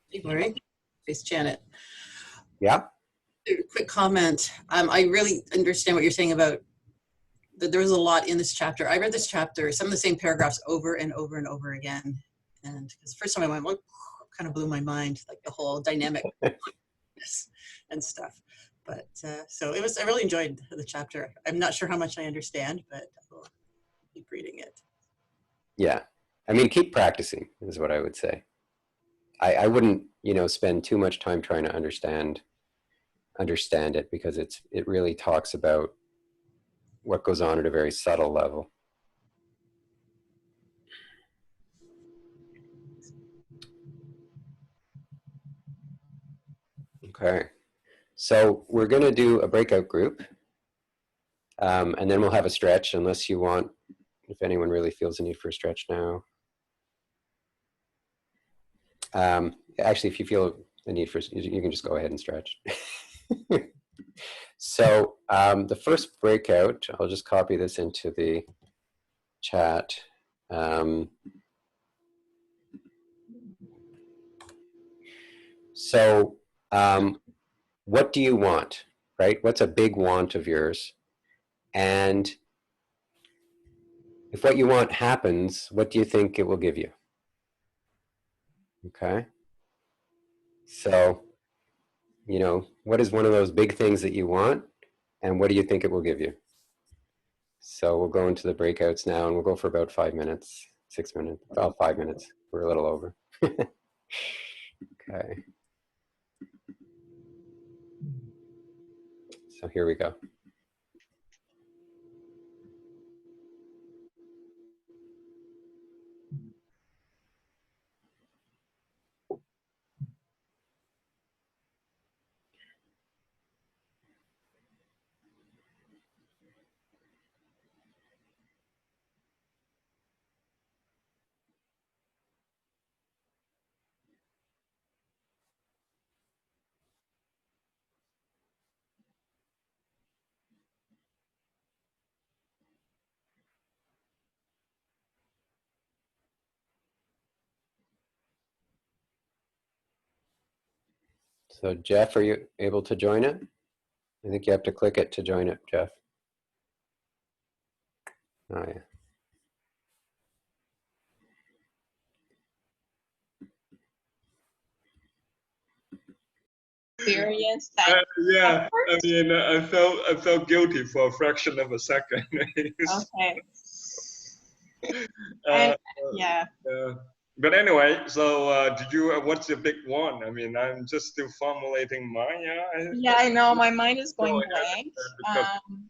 Hey, Larry. It's Janet. Yeah. A quick comment. I really understand what you're saying about that. There was a lot in this chapter. I read this chapter, some of the same paragraphs, over and over and over again. And because the first time I went, well, kind of blew my mind, like the whole dynamic and stuff. But so it was, I really enjoyed the chapter. I'm not sure how much I understand, but I'll keep reading it. Yeah. Keep practicing is what I would say. I wouldn't, spend too much time trying to understand it, because it really talks about, what goes on at a very subtle level. Okay, so we're going to do a breakout group, and then we'll have a stretch, unless you want, if anyone really feels the need for a stretch now. Actually, if you feel the need for, you can just go ahead and stretch. So the first breakout, I'll just copy this into the chat. So what do you want, right? What's a big want of yours? And if what you want happens, what do you think it will give you? Okay. So, you know, what is one of those big things that you want? And what do you think it will give you? So we'll go into the breakouts now, and we'll go for about 5 minutes, 6 minutes, about 5 minutes. We're a little over. Okay. So here we go. So Jeff, are you able to join it? I think you have to click it to join it, Jeff. Oh yeah. Experience that. Yeah, I mean, I felt guilty for a fraction of a second. Okay. Uh, Yeah. but anyway, so did you? What's your big one? I mean, I'm just still formulating mine. Yeah, I know. My mind is going blank.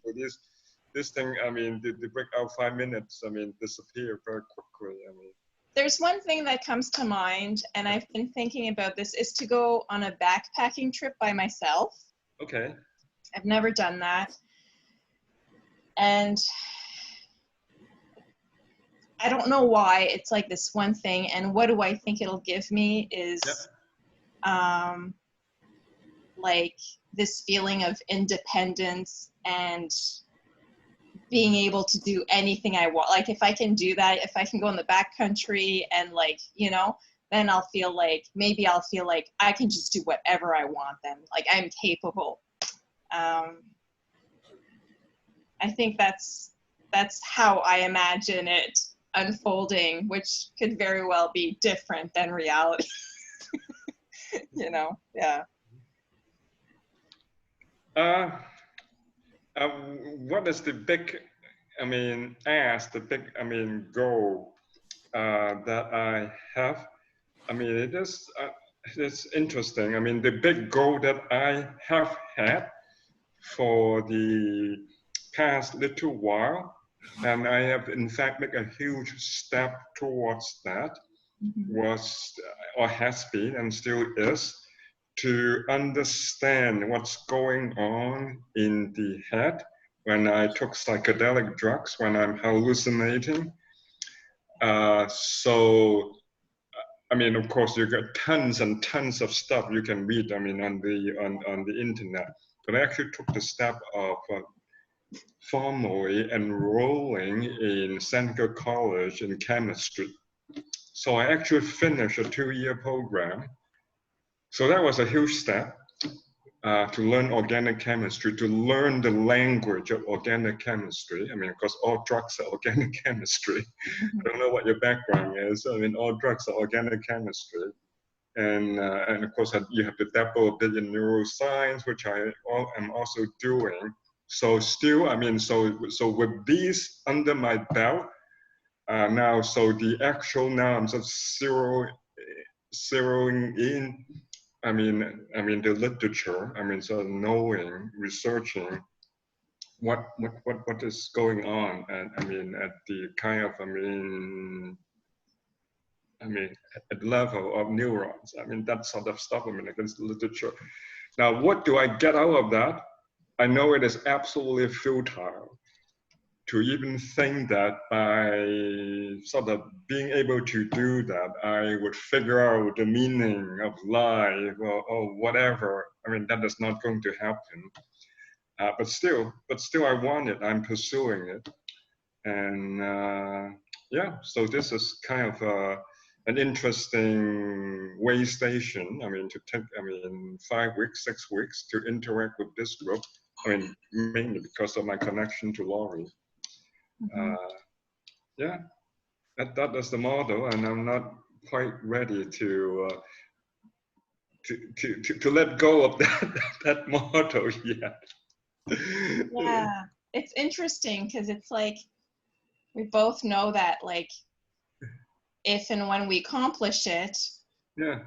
Because this thing, I mean, the breakout 5 minutes, I mean, disappear very quickly. I mean, there's one thing that comes to mind, and I've been thinking about this, is to go on a backpacking trip by myself. Okay. I've never done that. And I don't know why. It's like this one thing, and what do I think it'll give me is like this feeling of independence and being able to do anything I want. Like if I can do that, if I can go in the backcountry and like, you know, then I'll feel like, maybe I'll feel like I can just do whatever I want then. Like I'm capable. I think that's how I imagine it unfolding, which could very well be different than reality. You know, yeah. What is the big, I mean, goal that I have? I mean, it is, it's interesting. I mean, the big goal that I have had for the past little while, and I have in fact made a huge step towards that, was, or has been, and still is, to understand what's going on in the head when I took psychedelic drugs, when I'm hallucinating. So, I mean, of course, you get tons and tons of stuff you can read, I mean, on the internet. But I actually took the step of formally enrolling in Seneca College in chemistry. So I actually finished a 2-year program. So that was a huge step to learn organic chemistry, to learn the language of organic chemistry. I mean, because all drugs are organic chemistry. I don't know what your background is. I mean, all drugs are organic chemistry. And of course, you have to dabble a bit in neuroscience, which I am also doing. So still, I mean, so with these under my belt, now, so the actual now I'm just zeroing in, I mean the literature, I mean, so knowing, researching what is going on, and I mean at the kind of at the level of neurons. I mean that sort of stuff. I mean against literature. Now, what do I get out of that? I know it is absolutely futile to even think that by sort of being able to do that, I would figure out the meaning of life or whatever. I mean, that is not going to happen. But still, I want it. I'm pursuing it, and yeah. So this is kind of an interesting way station. I mean, to take 5 weeks, 6 weeks to interact with this group. I mean, mainly because of my connection to Laurie. Yeah, that is the model, and I'm not quite ready to let go of that model yet. Yeah, it's interesting because it's like we both know that like if and when we accomplish it, yeah,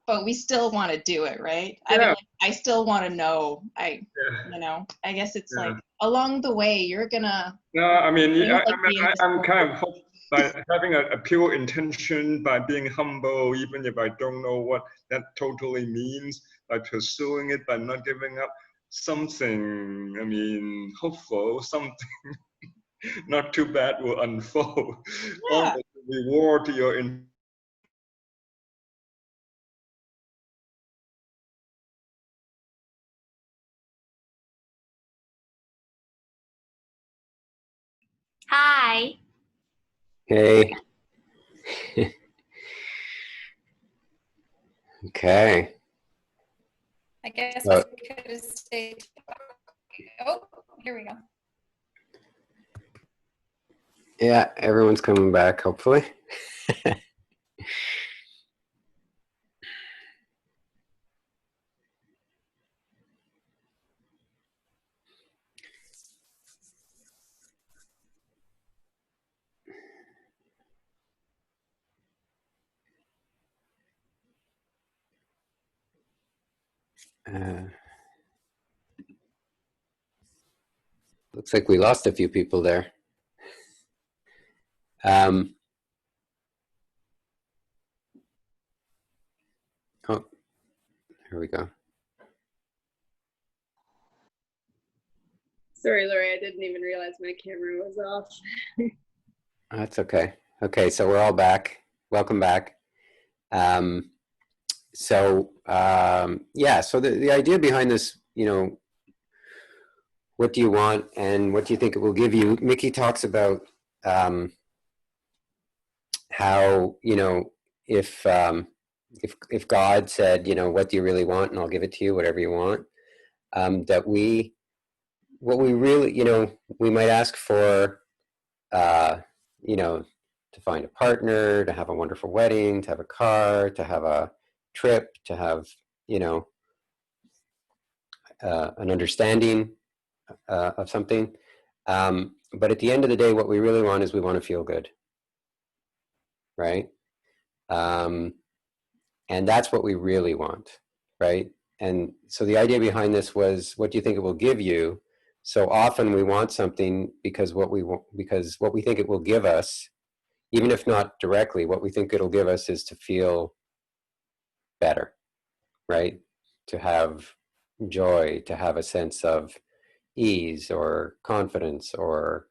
but we still want to do it, right? Yeah. I mean, like, I still want to know. Yeah. You know, I guess it's like along the way you're gonna. No, I mean, You're like being I'm kind of by having a pure intention, by being humble, even if I don't know what that totally means, by pursuing it, by not giving up something, I mean, hopeful, something not too bad will unfold. Yeah. All the reward to your Hi. Hey. Okay. I guess Uh, we could have stayed. Oh, here we go. Yeah, everyone's coming back, hopefully. Looks like we lost a few people there. Oh, here we go. Sorry, Lori, I didn't even realize my camera was off. That's okay. Okay, so we're all back. Welcome back. Yeah, so the idea behind this, what do you want and what do you think it will give you? Mickey talks about how, if God said, what do you really want, and I'll give it to you, whatever you want, that what we really, we might ask for, to find a partner, to have a wonderful wedding, to have a car, to have a trip, to have, an understanding of something. But at the end of the day, what we really want is we want to feel good, right? And that's what we really want, right? And so the idea behind this was, what do you think it will give you? So often we want something because what we think it will give us, even if not directly, what we think it'll give us is to feel better, right? To have joy, to have a sense of ease or confidence, or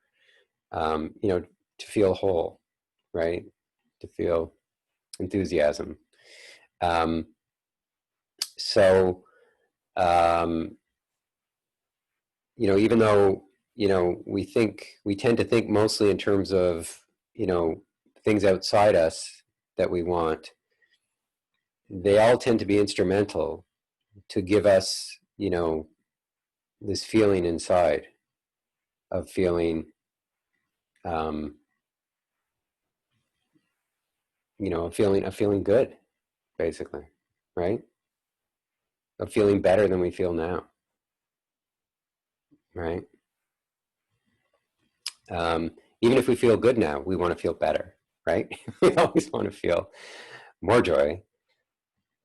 to feel whole, right? To feel enthusiasm. Even though we tend to think mostly in terms of things outside us that we want, they all tend to be instrumental to give us this feeling inside of feeling of feeling good, basically, right? Of feeling better than we feel now, right? Even if we feel good now, we want to feel better, right? We always want to feel more joy,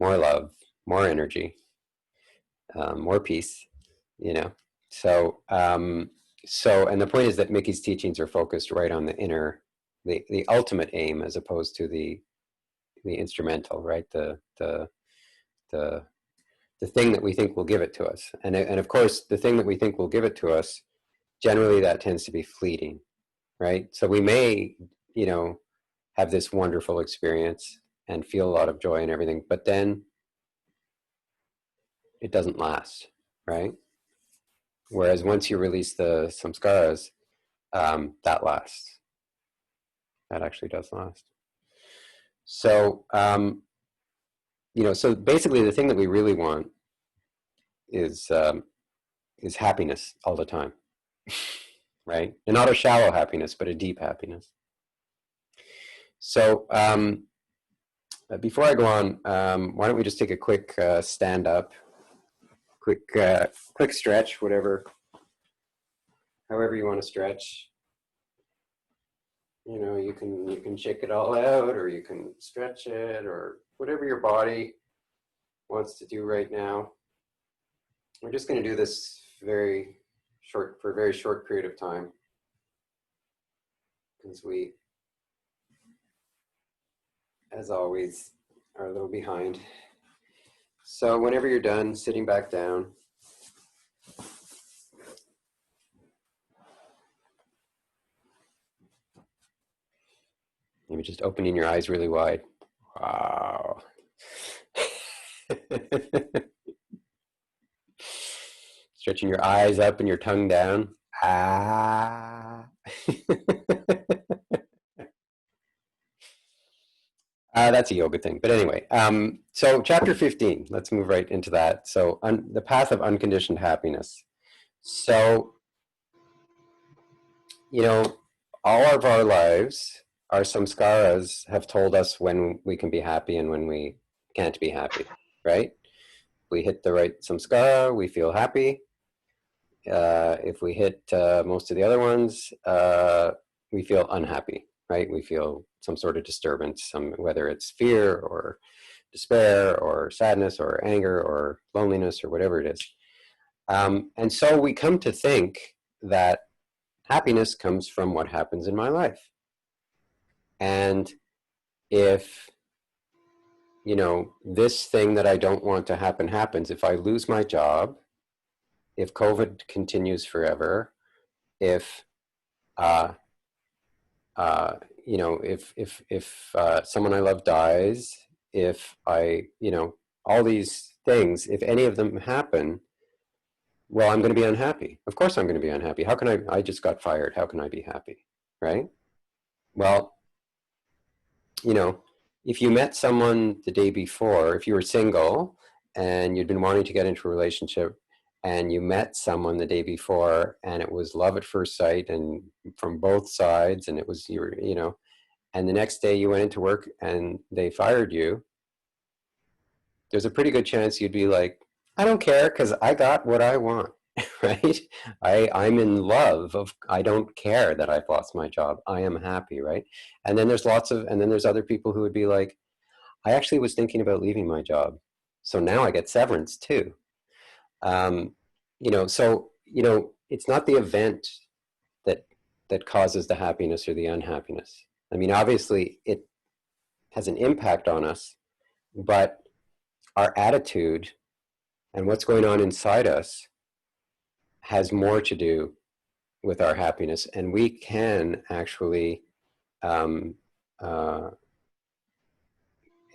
more love, more energy, more peace, And the point is that Mickey's teachings are focused right on the inner, the ultimate aim, as opposed to the instrumental, right? The thing that we think will give it to us. And of course, the thing that we think will give it to us, generally that tends to be fleeting, right? So we may, have this wonderful experience and feel a lot of joy and everything, but then it doesn't last, right? Whereas once you release the samskaras, that lasts. That actually does last. So, so basically the thing that we really want is happiness all the time, right? And not a shallow happiness, but a deep happiness. So before I go on, why don't we just take a quick stand up, quick stretch, however you want to stretch. You can shake it all out, or you can stretch it, or whatever your body wants to do right now. We're just going to do this for a very short period of time, because we, as always, are a little behind. So whenever you're done sitting back down, maybe just opening your eyes really wide. Wow. Stretching your eyes up and your tongue down. Ah. That's a yoga thing. But anyway, so chapter 15, let's move right into that. So the path of unconditioned happiness. So, all of our lives, our samskaras have told us when we can be happy and when we can't be happy, right? We hit the right samskara, we feel happy. If we hit most of the other ones, we feel unhappy, right? We feel some sort of disturbance, whether it's fear or despair or sadness or anger or loneliness or whatever it is. And so we come to think that happiness comes from what happens in my life. And if, this thing that I don't want to happen happens, if I lose my job, if COVID continues forever, if if someone I love dies, if all these things, if any of them happen, well, I'm going to be unhappy. Of course I'm going to be unhappy. How can I just got fired. How can I be happy? Right? Well, if you met someone the day before, if you were single and you'd been wanting to get into a relationship, and you met someone the day before and it was love at first sight and from both sides, and it was and the next day you went into work and they fired you, there's a pretty good chance you'd be like, I don't care because I got what I want, right? I'm in love I don't care that I've lost my job. I am happy, right? And then there's other people who would be like, I actually was thinking about leaving my job, so now I get severance too. It's not the event that causes the happiness or the unhappiness. I mean, obviously it has an impact on us, but our attitude and what's going on inside us has more to do with our happiness, and we can actually have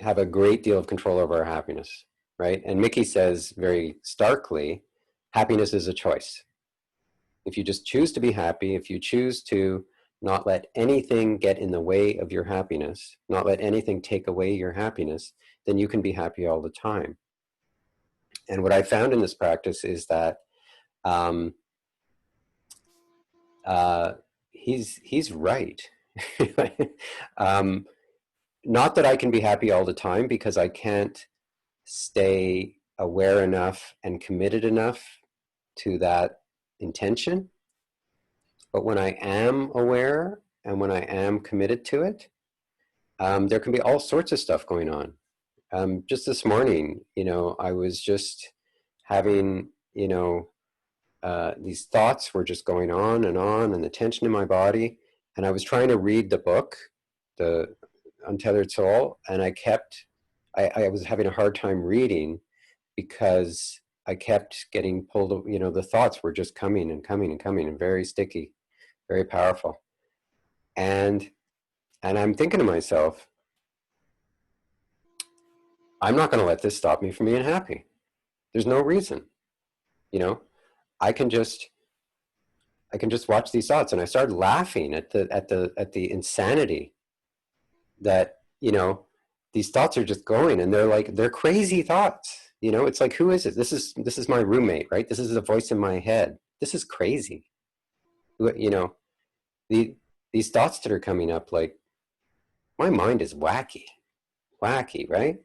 a great deal of control over our happiness, right? And Mickey says very starkly, happiness is a choice. If you just choose to be happy, if you choose to not let anything get in the way of your happiness, not let anything take away your happiness, then you can be happy all the time. And what I found in this practice is that he's right. Not that I can be happy all the time, because I can't stay aware enough and committed enough to that intention. But when I am aware and when I am committed to it, there can be all sorts of stuff going on. Just this morning, I was just having, these thoughts were just going on, and the tension in my body. And I was trying to read the book, the Untethered Soul, and I was having a hard time reading because I kept getting pulled, the thoughts were just coming and coming and coming, and very sticky, very powerful. And I'm thinking to myself, I'm not going to let this stop me from being happy. There's no reason, I can just watch these thoughts. And I started laughing at the insanity that, these thoughts are just going, and they're crazy thoughts. It's like, who is it? This is my roommate, right? This is the voice in my head. This is crazy. These thoughts that are coming up, like, my mind is wacky, right?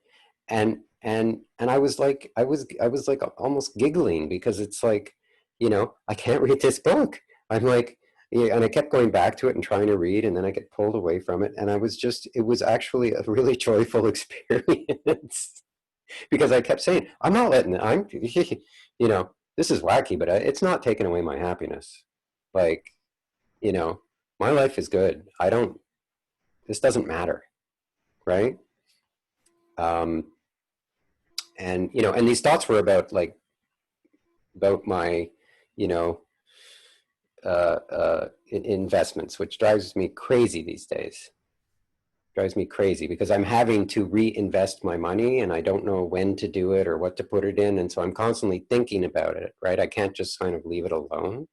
And I was like almost giggling, because it's like, I can't read this book. I'm like, yeah, and I kept going back to it and trying to read, and then I get pulled away from it. And it was actually a really joyful experience because I kept saying, I'm not letting it, this is wacky, but it's not taking away my happiness. Like, my life is good. This doesn't matter. Right. And these thoughts were about my, investments, which drives me crazy these days. Drives me crazy because I'm having to reinvest my money, and I don't know when to do it or what to put it in. And so I'm constantly thinking about it, right? I can't just kind of leave it alone.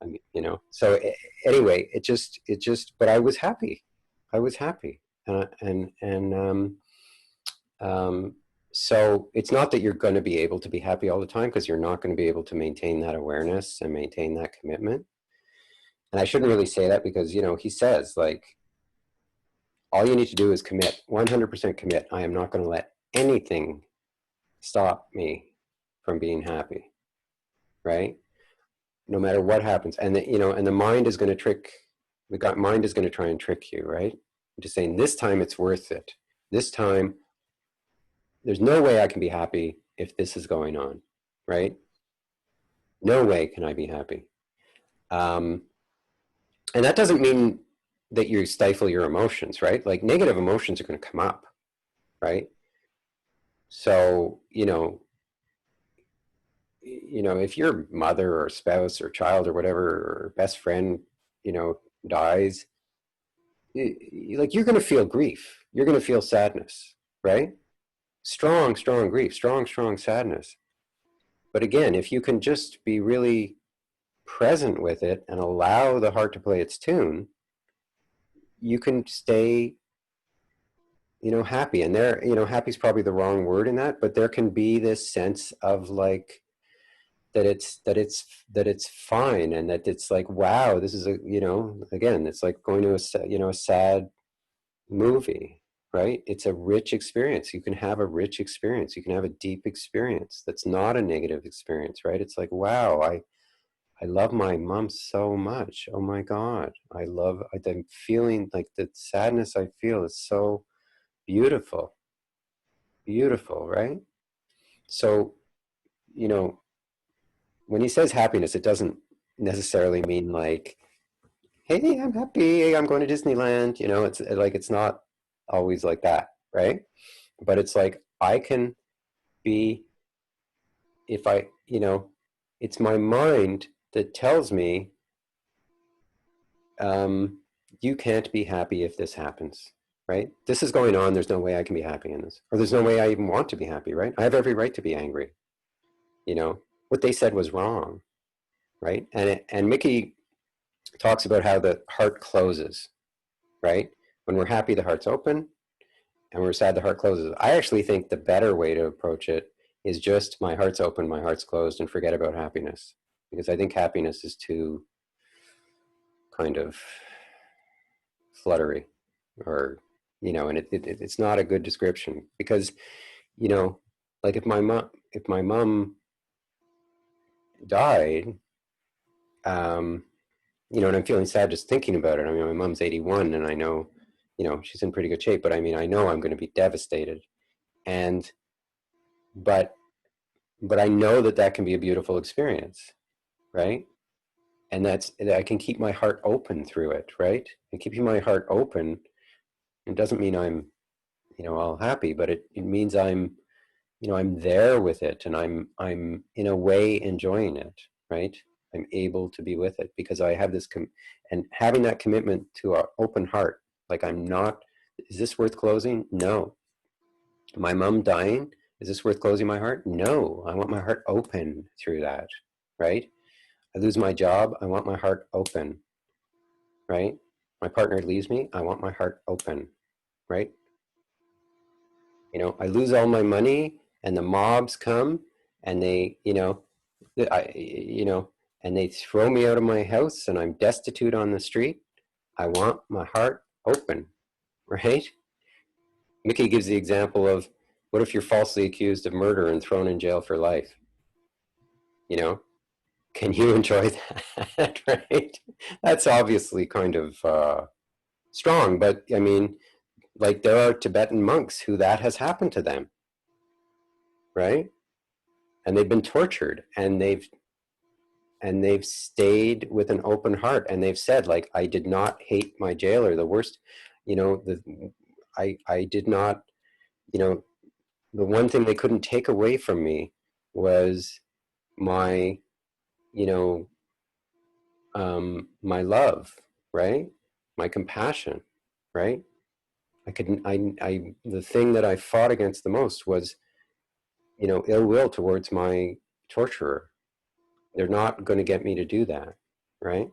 I mean, so anyway, but I was happy. So it's not that you're going to be able to be happy all the time, because you're not going to be able to maintain that awareness and maintain that commitment. And I shouldn't really say that, because, he says, like, all you need to do is commit, 100% commit. I am not going to let anything stop me from being happy, right? No matter what happens. And the mind is going to mind is going to try and trick you, right? Just saying, this time it's worth it. This time, there's no way I can be happy if this is going on, right? No way can I be happy. And that doesn't mean that you stifle your emotions, right? Like, negative emotions are going to come up, right? So, if your mother or spouse or child or whatever, or best friend, dies, like, you're going to feel grief. You're going to feel sadness, right? Strong grief, strong sadness. But again, if you can just be really present with it and allow the heart to play its tune, you can stay, happy. And there, happy is probably the wrong word in that, but there can be this sense of, like, that it's fine, and that it's like, wow, this is again, it's like going to a sad movie, right? It's a rich experience. You can have a rich experience. You can have a deep experience that's not a negative experience, right? It's like, wow, I love my mom so much. Oh my God. I'm feeling like the sadness I feel is so beautiful, right? So, when he says happiness, it doesn't necessarily mean like, hey, I'm happy, I'm going to Disneyland. It's like, it's not always like that, right? But it's like, I can be, if I, it's my mind that tells me, you can't be happy if this happens, right? This is going on. There's no way I can be happy in this, or there's no way I even want to be happy, right? I have every right to be angry. What they said was wrong, right? And Mickey talks about how the heart closes, right? When we're happy, the heart's open, and when we're sad, the heart closes. I actually think the better way to approach it is just, my heart's open, my heart's closed, and forget about happiness. Because I think happiness is too kind of fluttery, or, and it's not a good description. Because, like, if my mom died, and I'm feeling sad just thinking about it. I mean, my mom's 81, and I know, she's in pretty good shape, but I mean, I know I'm going to be devastated. But but I know that that can be a beautiful experience, right? And that I can keep my heart open through it, right? And keeping my heart open, it doesn't mean I'm, all happy, but it means I'm, I'm there with it, and I'm in a way enjoying it, right? I'm able to be with it because I have this, and having that commitment to an open heart, like is this worth closing? No. My mom dying, is this worth closing my heart? No, I want my heart open through that, right? I lose my job, I want my heart open, right? My partner leaves me, I want my heart open, right? I lose all my money and the mobs come and they, and they throw me out of my house and I'm destitute on the street. I want my heart open, right? Mickey gives the example of, what if you're falsely accused of murder and thrown in jail for life? Can you enjoy that, right? That's obviously kind of strong, but I mean, like there are Tibetan monks who that has happened to them, right? And they've been tortured, and they've stayed with an open heart, and they've said, like, I did not hate my jailer. The worst, I did not, the one thing they couldn't take away from me was my, my love, right? My compassion, right? The thing that I fought against the most was, ill will towards my torturer. They're not going to get me to do that, right?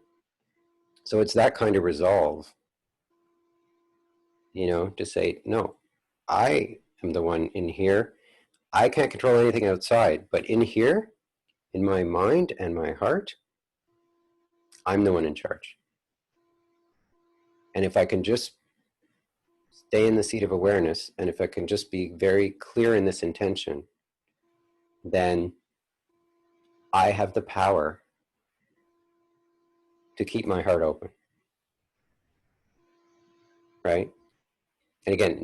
So it's that kind of resolve, to say, no, I am the one in here. I can't control anything outside, but in here, in my mind and my heart, I'm the one in charge. And if I can just stay in the seat of awareness, and if I can just be very clear in this intention, then I have the power to keep my heart open, right? And again,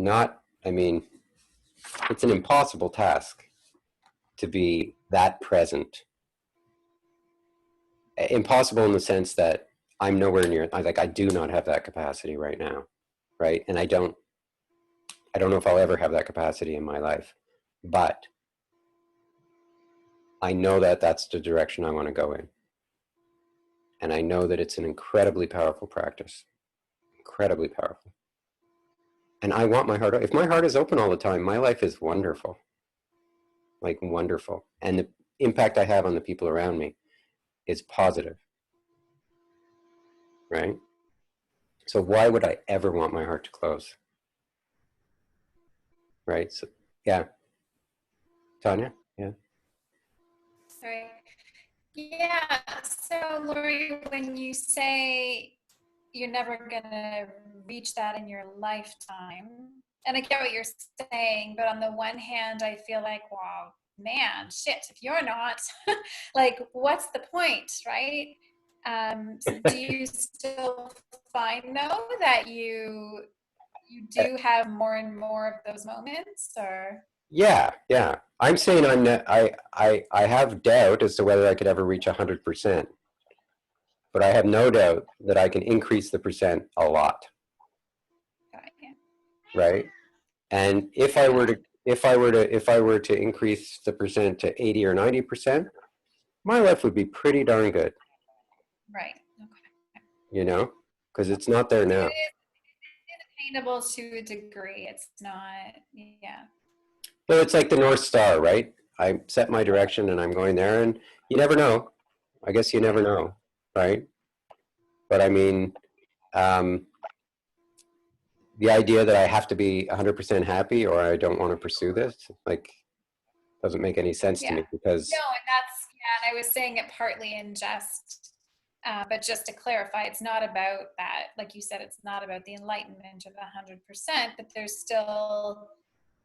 it's an impossible task to be that present. Impossible in the sense that I'm nowhere near, I do not have that capacity right now, right? And I don't know if I'll ever have that capacity in my life, but I know that that's the direction I want to go in. And I know that it's an incredibly powerful practice, incredibly powerful. And I want my heart, if my heart is open all the time, my life is wonderful, like wonderful. And the impact I have on the people around me is positive, right? So why would I ever want my heart to close? Right? So, yeah. Tanya? Yeah. Sorry. Yeah. So, Lori, when you say you're never going to reach that in your lifetime, and I get what you're saying, but on the one hand, I feel like, wow, man, shit, if you're not, like, what's the point, right? So do you still find, though, that you do have more and more of those moments, or? Yeah. I'm saying I have doubt as to whether I could ever reach 100%, but I have no doubt that I can increase the percent a lot. Right? And if I were to increase the percent to 80 or 90%, my life would be pretty darn good. Right. Okay. Because it's not there now. It is attainable to a degree. It's not, yeah. Well, it's like the North Star, right? I set my direction and I'm going there, and you never know. I guess you never know, right? But I mean, the idea that I have to be 100% happy or I don't want to pursue this, doesn't make any sense to me, because. No, and that's, and I was saying it partly in jest, but just to clarify, it's not about that. Like you said, it's not about the enlightenment of 100%, but there's still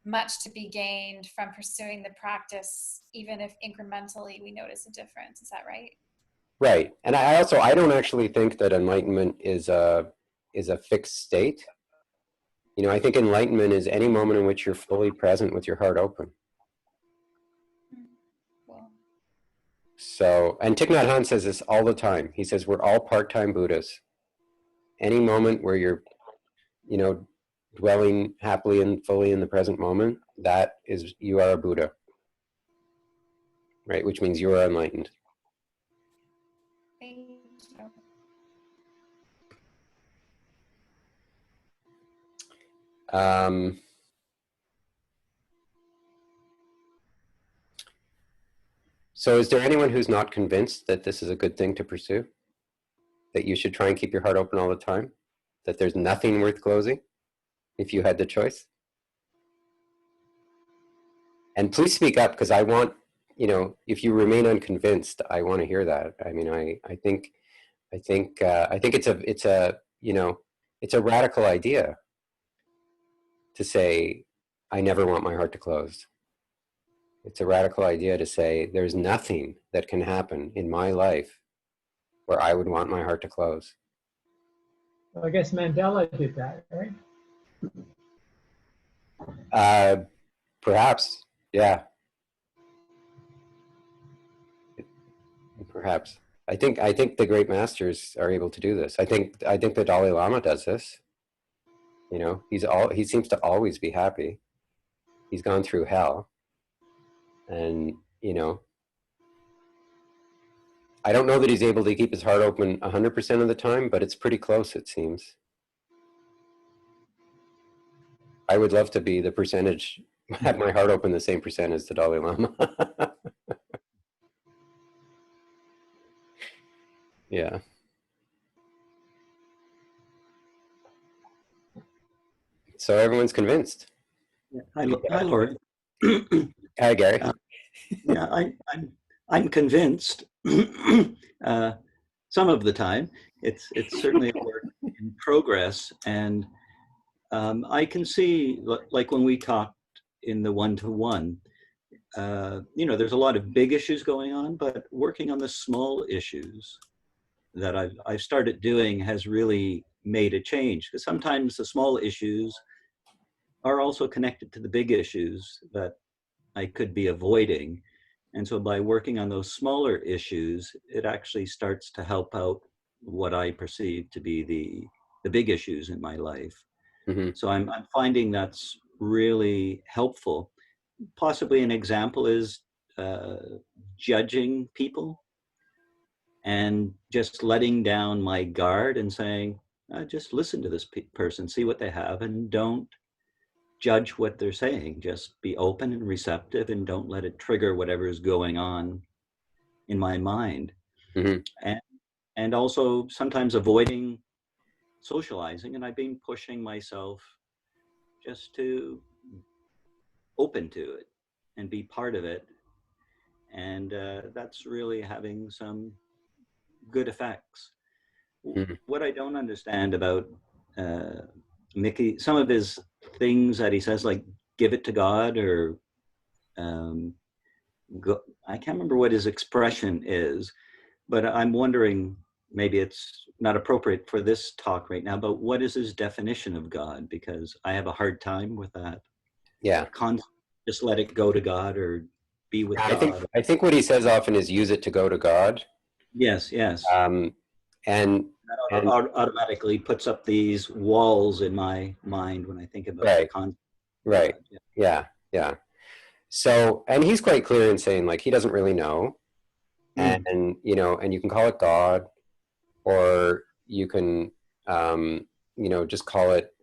much to be gained from pursuing the practice, even if incrementally we notice a difference. Is that right? Right. And I don't actually think that enlightenment is a fixed state. I think enlightenment is any moment in which you're fully present with your heart open. So, and Thich Nhat Hanh says this all the time. He says, we're all part-time Buddhas. Any moment where you're, you know, dwelling happily and fully in the present moment, that is, you are a Buddha, right? Which means you are enlightened. Thank you. So is there anyone who's not convinced that this is a good thing to pursue? That you should try and keep your heart open all the time? That there's nothing worth closing if you had the choice? And please speak up, because I want, you know, if you remain unconvinced, I want to hear that. I mean, I think it's a, you know, it's a radical idea to say, I never want my heart to close. It's a radical idea to say, there's nothing that can happen in my life where I would want my heart to close. I guess Mandela did that, right? Perhaps, yeah. Perhaps. I think the great masters are able to do this. I think the Dalai Lama does this. You know, he seems to always be happy. He's gone through hell. And, you know, I don't know that he's able to keep his heart open 100% of the time, but it's pretty close, it seems. I would love to be the percentage, have my heart open the same percent as the Dalai Lama. Yeah. So everyone's convinced. Yeah. Hi, Laurie. Hi, Gary. Yeah, I'm convinced. Some of the time, it's certainly a work in progress, and I can see, like when we talked in the one-to-one, you know, there's a lot of big issues going on, but working on the small issues that I've started doing has really made a change, because sometimes the small issues are also connected to the big issues that I could be avoiding. And so by working on those smaller issues, it actually starts to help out what I perceive to be the big issues in my life. Mm-hmm. So I'm finding that's really helpful. Possibly an example is judging people and just letting down my guard and saying, just listen to this person, see what they have, and don't judge what they're saying. Just be open and receptive, and don't let it trigger whatever is going on in my mind. Mm-hmm. And also sometimes avoiding socializing, and I've been pushing myself just to open to it and be part of it. And that's really having some good effects. Mm-hmm. What I don't understand about Mickey, some of his things that he says, like give it to God, or I can't remember what his expression is, but I'm wondering, maybe it's not appropriate for this talk right now, but what is his definition of God? Because I have a hard time with that. Yeah. Just let it go to God, or be with God. I think what he says often is use it to go to God. Yes, yes. And that automatically puts up these walls in my mind when I think about right, the concept. Right. Yeah. So, and he's quite clear in saying, like, he doesn't really know. And you know, and you can call it God, or you can, you know, just call it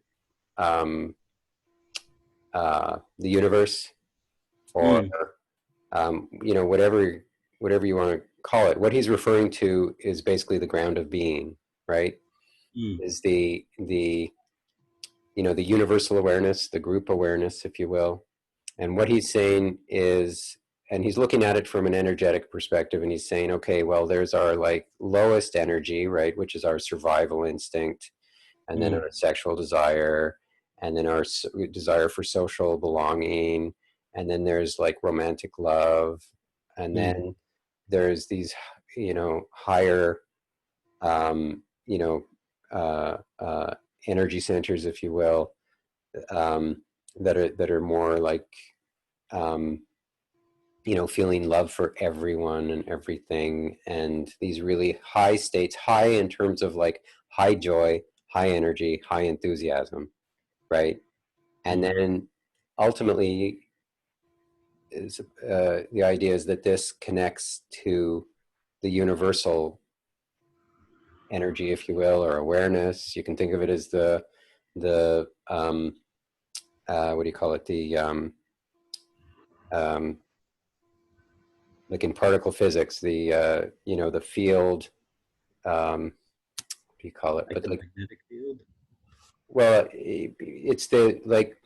the universe, or you know, whatever you want to call it. What he's referring to is basically the ground of being, right? Is the you know, the universal awareness, the group awareness, if you will. And what he's saying is, and he's looking at it from an energetic perspective, and he's saying, okay, well, there's our like lowest energy, right, which is our survival instinct, and then our sexual desire, and then our desire for social belonging, and then there's like romantic love, and then there's these, you know, higher, you know, energy centers, if you will, that are more like you know, feeling love for everyone and everything, and these really high states, high in terms of like high joy, high energy, high enthusiasm, right? And then ultimately, is the idea is that this connects to the universal energy, if you will, or awareness. You can think of it as the what do you call it? Like in particle physics, the you know, the field. What do you call it? Like But the like, magnetic field. well, it's the like,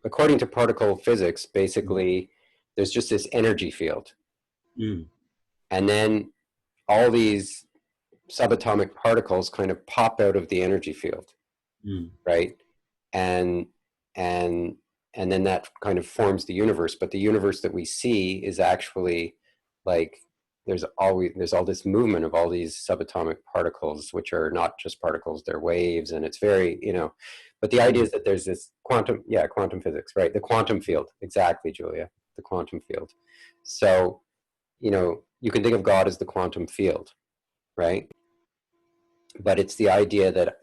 according to particle physics, basically, there's just this energy field, Mm. and then all these subatomic particles kind of pop out of the energy field, Mm. right? And and and then that kind of forms the universe. But the universe that we see is actually like, there's all this movement of all these subatomic particles, which are not just particles, they're waves, and it's very, you know, but the idea is that there's this quantum physics, right? The quantum field, exactly, Julia, the quantum field. So, you know, you can think of God as the quantum field, right? But it's the idea that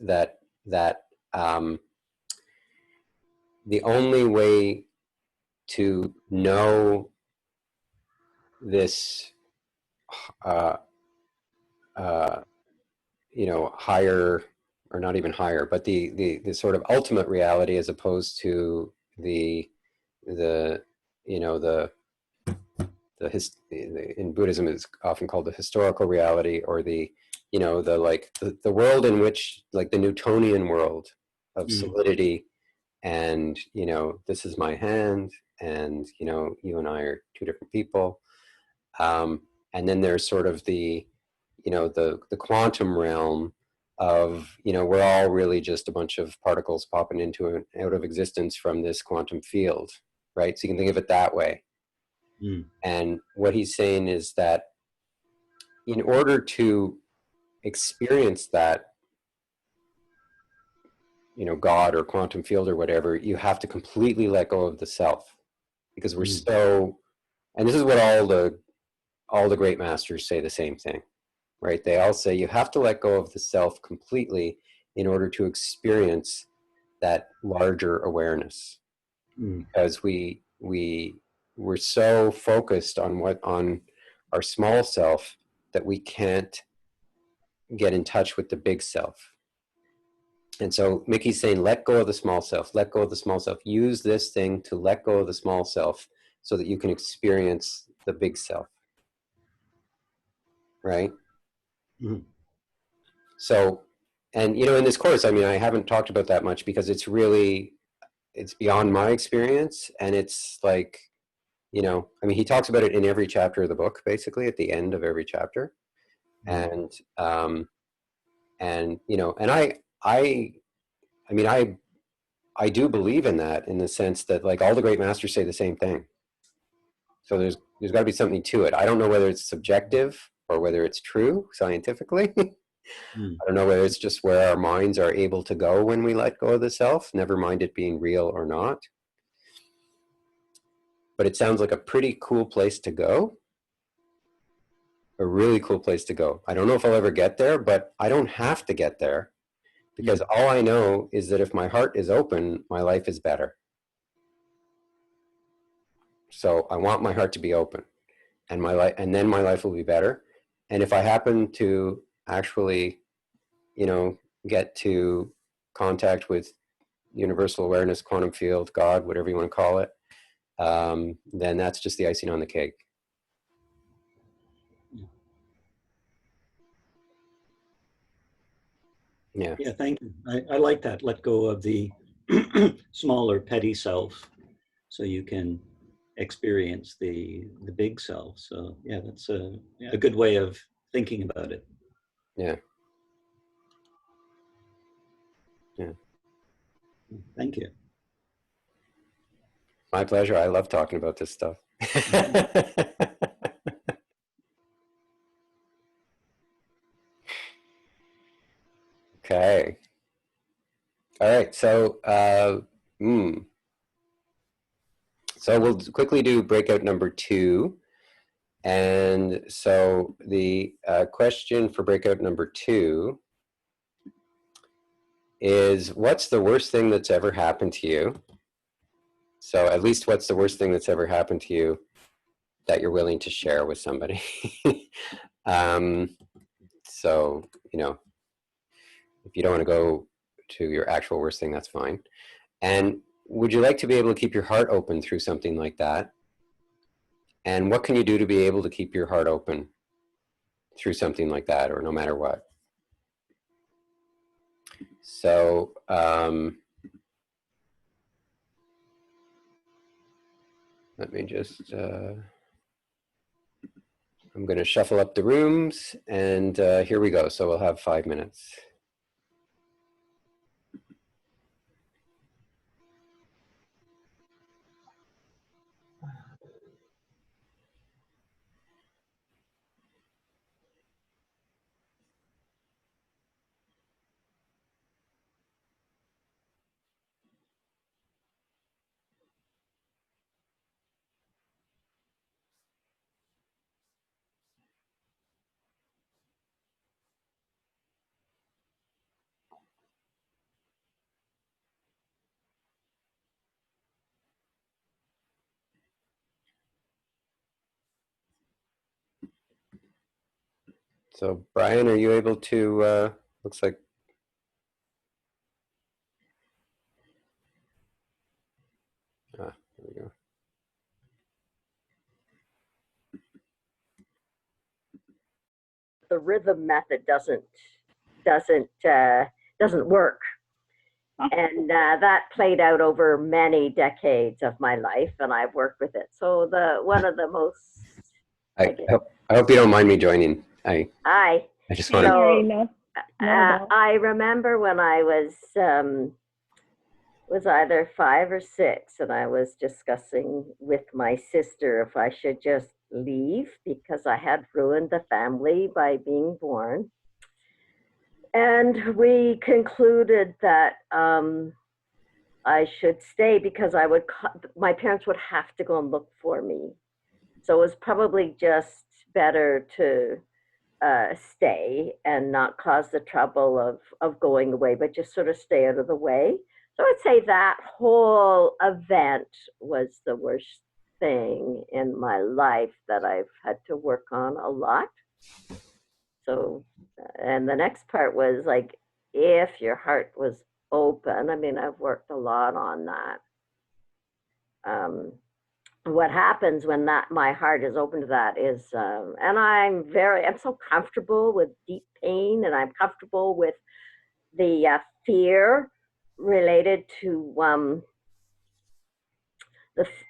the only way to know this, uh, uh, you know, higher, or not even higher, but the sort of ultimate reality, as opposed to the you know, in Buddhism is often called the historical reality, or the, you know, the like the world in which, like the Newtonian world of solidity, and, you know, this is my hand, and, you know, you and I are two different people. And then there's sort of the, you know, the quantum realm of, you know, we're all really just a bunch of particles popping into and out of existence from this quantum field, right? So you can think of it that way. Mm. And what he's saying is that in order to experience that, you know, God or quantum field or whatever, you have to completely let go of the self, because we're so, and this is what all the great masters say the same thing, right? They all say you have to let go of the self completely in order to experience that larger awareness, because we're so focused on our small self that we can't get in touch with the big self. And so Mickey's saying, let go of the small self, let go of the small self. Use this thing to let go of the small self so that you can experience the big self. Right? Mm. So, and, you know, in this course, I mean, I haven't talked about that much because it's really, it's beyond my experience. And it's like, you know, I mean, he talks about it in every chapter of the book, basically at the end of every chapter. And, you know, and I mean, I do believe in that, in the sense that, like, all the great masters say the same thing. So there's got to be something to it. I don't know whether it's subjective or whether it's true scientifically. I don't know whether it's just where our minds are able to go when we let go of the self, never mind it being real or not. But it sounds like a pretty cool place to go. A really cool place to go. I don't know if I'll ever get there, but I don't have to get there, because all I know is that if my heart is open, my life is better. So I want my heart to be open, and my life, and then my life will be better. And if I happen to actually, you know, get to contact with universal awareness, quantum field, God, whatever you want to call it, then that's just the icing on the cake. Yeah. Yeah, thank you. I like that. Let go of the smaller petty self so you can experience the big self. So yeah, that's a good way of thinking about it. Yeah. Yeah. Thank you. My pleasure. I love talking about this stuff. Okay. All right. So, so we'll quickly do breakout number 2. And so the question for breakout number 2 is, what's the worst thing that's ever happened to you? So at least what's the worst thing that's ever happened to you that you're willing to share with somebody? So, you know, if you don't want to go to your actual worst thing, that's fine. And would you like to be able to keep your heart open through something like that? And what can you do to be able to keep your heart open through something like that, or no matter what? So, let me just, I'm going to shuffle up the rooms, and here we go. So we'll have 5 minutes. So Brian, are you able to, looks like, here we go. The rhythm method doesn't work. And that played out over many decades of my life, and I've worked with it. So one of the most. I hope you don't mind me joining. I just want to. I remember when I was either 5 or 6, and I was discussing with my sister if I should just leave because I had ruined the family by being born. And we concluded that I should stay because my parents would have to go and look for me. So it was probably just better to stay and not cause the trouble of going away, but just sort of stay out of the way. So I'd say that whole event was the worst thing in my life that I've had to work on a lot. So, and the next part was like, if your heart was open, I mean, I've worked a lot on that. What happens when my heart is open to that is, and I'm so comfortable with deep pain, and I'm comfortable with the fear related to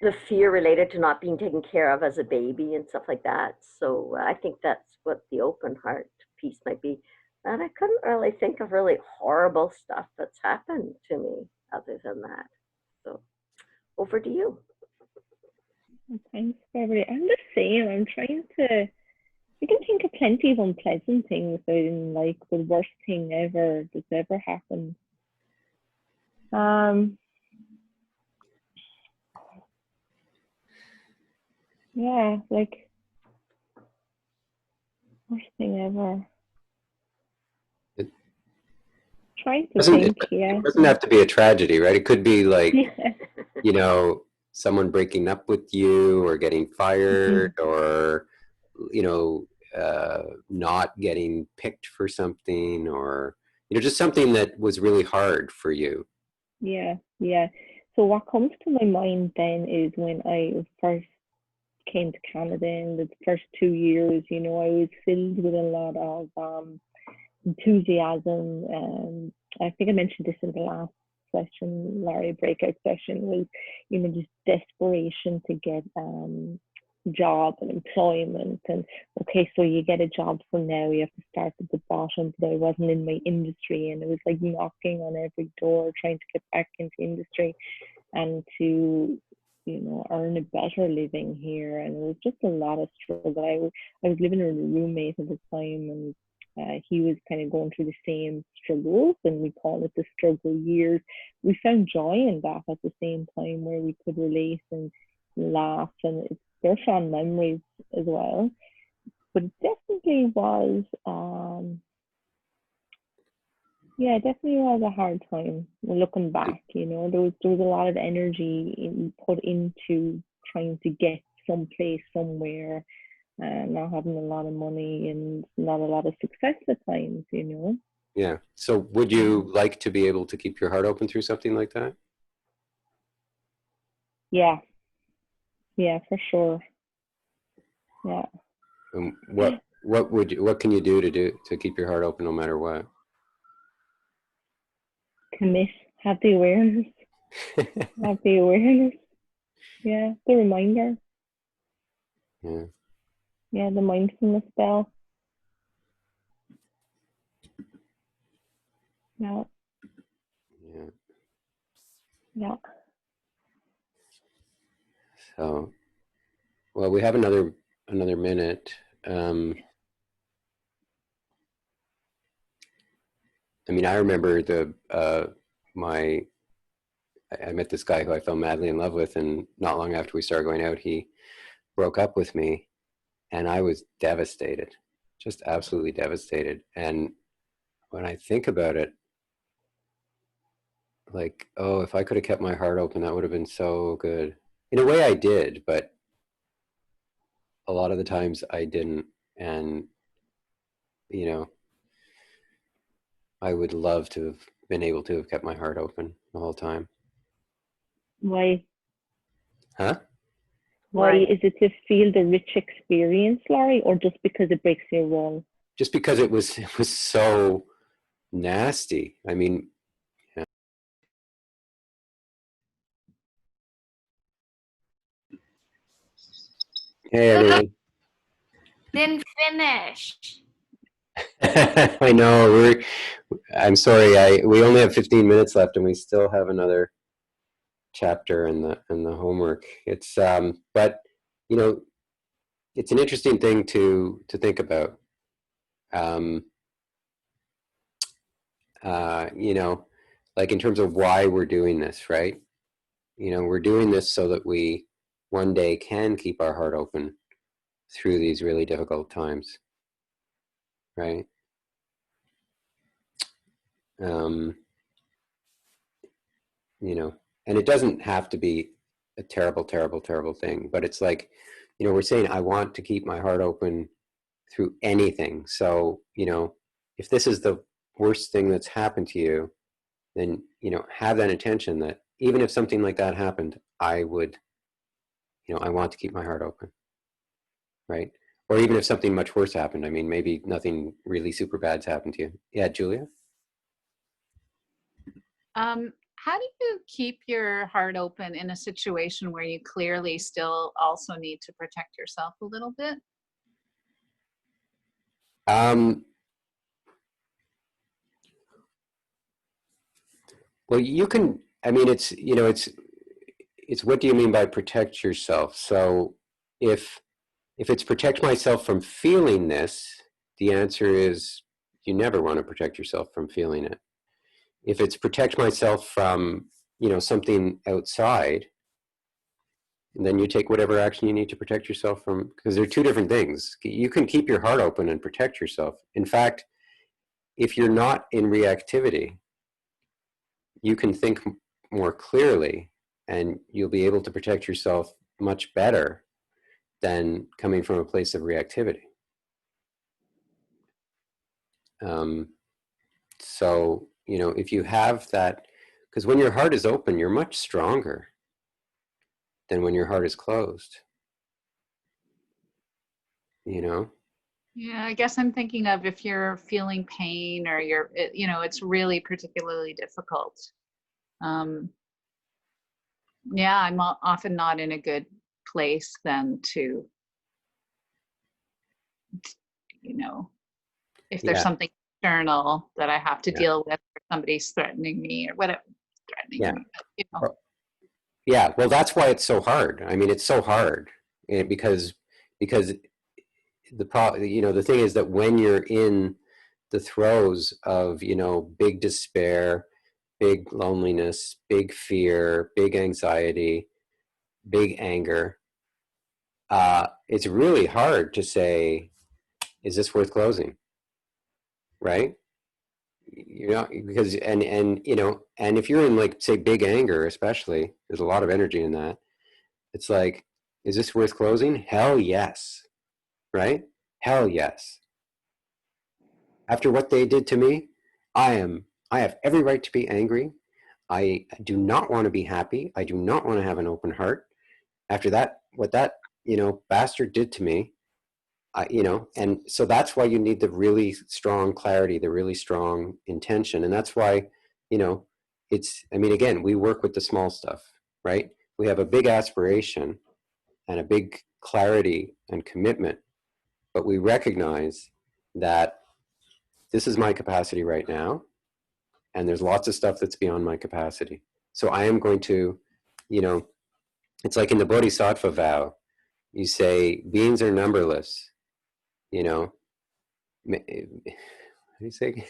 the fear related to not being taken care of as a baby and stuff like that. So I think that's what the open heart piece might be. And I couldn't really think of really horrible stuff that's happened to me other than that. So over to you. Thanks, Beverly. I'm the same. I'm trying to. I can think of plenty of unpleasant things I didn't like. The worst thing ever that's ever happened. Yeah, like worst thing ever. Trying to think. It doesn't have to be a tragedy, right? It could be like, you know, someone breaking up with you, or getting fired, or, you know, not getting picked for something, or, you know, just something that was really hard for you. Yeah. So what comes to my mind then is when I first came to Canada in the first 2 years, you know, I was filled with a lot of enthusiasm. I think I mentioned this in the last session, Larry, breakout session, was, you know, just desperation to get job and employment. And okay, so you get a job, so now you have to start at the bottom. But I wasn't in my industry, and it was like knocking on every door trying to get back into industry and to, you know, earn a better living here. And it was just a lot of struggle. I was living with a roommate at the time, and he was kind of going through the same struggles, and we call it the struggle years. We found joy in that at the same time, where we could relate and laugh, and they're fond memories as well. But it definitely was, yeah, it definitely was a hard time looking back. You know, there was a lot of energy put into trying to get someplace, somewhere, and not having a lot of money and not a lot of success at times. You know. Yeah. So would you like to be able to keep your heart open through something like that? Yeah. Yeah, for sure. Yeah. What can you do to keep your heart open no matter what? Commit. Have the awareness. Have the awareness. Yeah, the reminder. Yeah. Yeah, the mindfulness bell. Yeah. Yeah. Yeah. So, well, we have another minute. I mean, I remember I met this guy who I fell madly in love with, and not long after we started going out, he broke up with me, and I was devastated, just absolutely devastated. And when I think about it, like, oh, if I could have kept my heart open, that would have been so good. In a way, I did, but a lot of the times I didn't. And, you know, I would love to have been able to have kept my heart open the whole time. Why? Huh? Why is it to feel the rich experience, Laurie, or just because it breaks your wall? Just because it was so nasty. I mean, yeah. Hey everyone. Didn't finish. I know. I'm sorry. We only have 15 minutes left, and we still have another chapter in the homework. It's but you know, it's an interesting thing to think about. You know, like in terms of why we're doing this, right? You know, we're doing this so that we one day can keep our heart open through these really difficult times, right? You know, and it doesn't have to be a terrible, terrible, terrible thing, but it's like, you know, we're saying, I want to keep my heart open through anything. So, you know, if this is the worst thing that's happened to you, then, you know, have that intention that even if something like that happened, I would, you know, I want to keep my heart open, right? Or even if something much worse happened, I mean, maybe nothing really super bad's happened to you. Yeah, Julia? How do you keep your heart open in a situation where you clearly still also need to protect yourself a little bit? Well, you can, I mean, it's, you know, it's what do you mean by protect yourself? So if it's protect myself from feeling this, the answer is you never want to protect yourself from feeling it. If it's protect myself from, you know, something outside, then you take whatever action you need to protect yourself from, because they're two different things. You can keep your heart open and protect yourself. In fact, if you're not in reactivity, you can think more clearly and you'll be able to protect yourself much better than coming from a place of reactivity. So, you know, if you have that, because when your heart is open, you're much stronger than when your heart is closed, you know? Yeah, I guess I'm thinking of if you're feeling pain or you know, it's really particularly difficult. Yeah, I'm often not in a good place then to, you know, if there's Yeah, something external that I have to yeah, deal with, or somebody's threatening me or whatever, threatening yeah. me, you know. Yeah, well, that's why it's so hard. I mean, it's so hard because you know, the thing is that when you're in the throes of, you know, big despair, big loneliness, big fear, big anxiety, big anger, it's really hard to say, is this worth closing? Right? You know, because, and, you know, and if you're in like, say, big anger, especially, there's a lot of energy in that. It's like, is this worth closing? Hell yes. Right? Hell yes. After what they did to me, I have every right to be angry. I do not want to be happy. I do not want to have an open heart. After that, what that, you know, bastard did to me, you know, and so that's why you need the really strong clarity, the really strong intention. And that's why, you know, it's, I mean, again, we work with the small stuff, right? We have a big aspiration and a big clarity and commitment, but we recognize that this is my capacity right now, and there's lots of stuff that's beyond my capacity. So I am going to, you know, it's like in the Bodhisattva vow, you say, beings are numberless, you know, what do you say?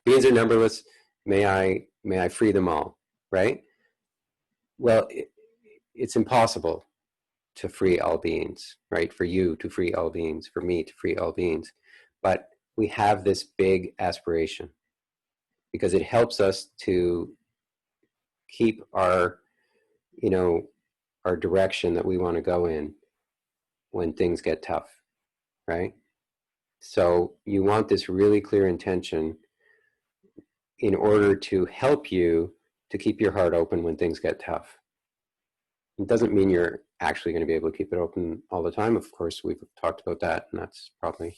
Beings are numberless, may I free them all, right? Well, it's impossible to free all beings, right? For you to free all beings, for me to free all beings. But we have this big aspiration because it helps us to keep our, you know, our direction that we want to go in when things get tough, right? So you want this really clear intention in order to help you to keep your heart open when things get tough. It doesn't mean you're actually going to be able to keep it open all the time. Of course, we've talked about that, and that's probably,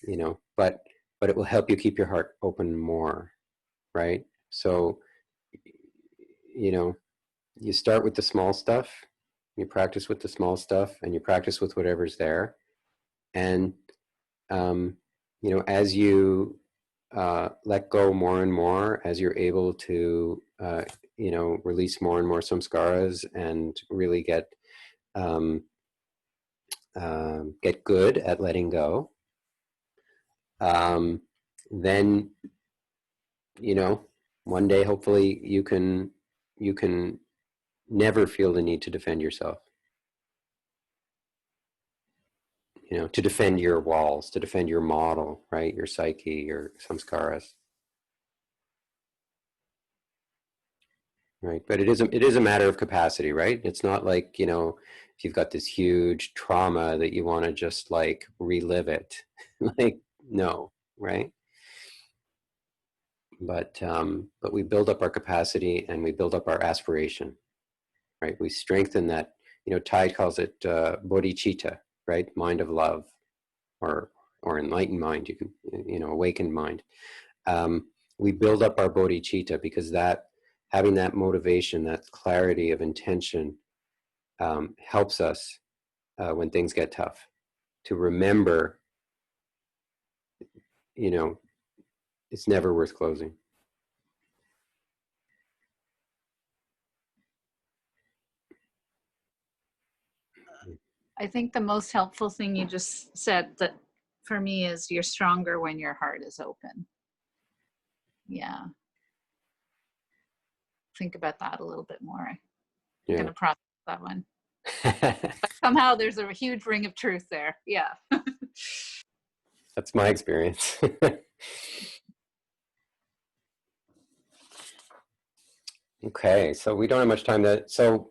you know, but it will help you keep your heart open more, right? So, you know, you start with the small stuff, you practice with the small stuff, and you practice with whatever's there. And, you know, as you let go more and more, as you're able to, you know, release more and more samskaras and really get good at letting go, then, you know, one day hopefully you can never feel the need to defend yourself. You know, to defend your walls, to defend your model, right? Your psyche, your samskaras. Right, but it is a matter of capacity, right? It's not like, you know, if you've got this huge trauma that you want to just like relive it. Like, no, right? But we build up our capacity and we build up our aspiration, right? We strengthen that. You know, Tide calls it bodhicitta, right? Mind of love, or enlightened mind. You can, you know, awakened mind. We build up our bodhicitta because that, having that motivation, that clarity of intention, helps us when things get tough to remember, you know, it's never worth closing. I think the most helpful thing you just said that for me is you're stronger when your heart is open. Yeah. Think about that a little bit more. I'm going to process that one. But somehow there's a huge ring of truth there. Yeah. That's my experience. Okay, so we don't have much time so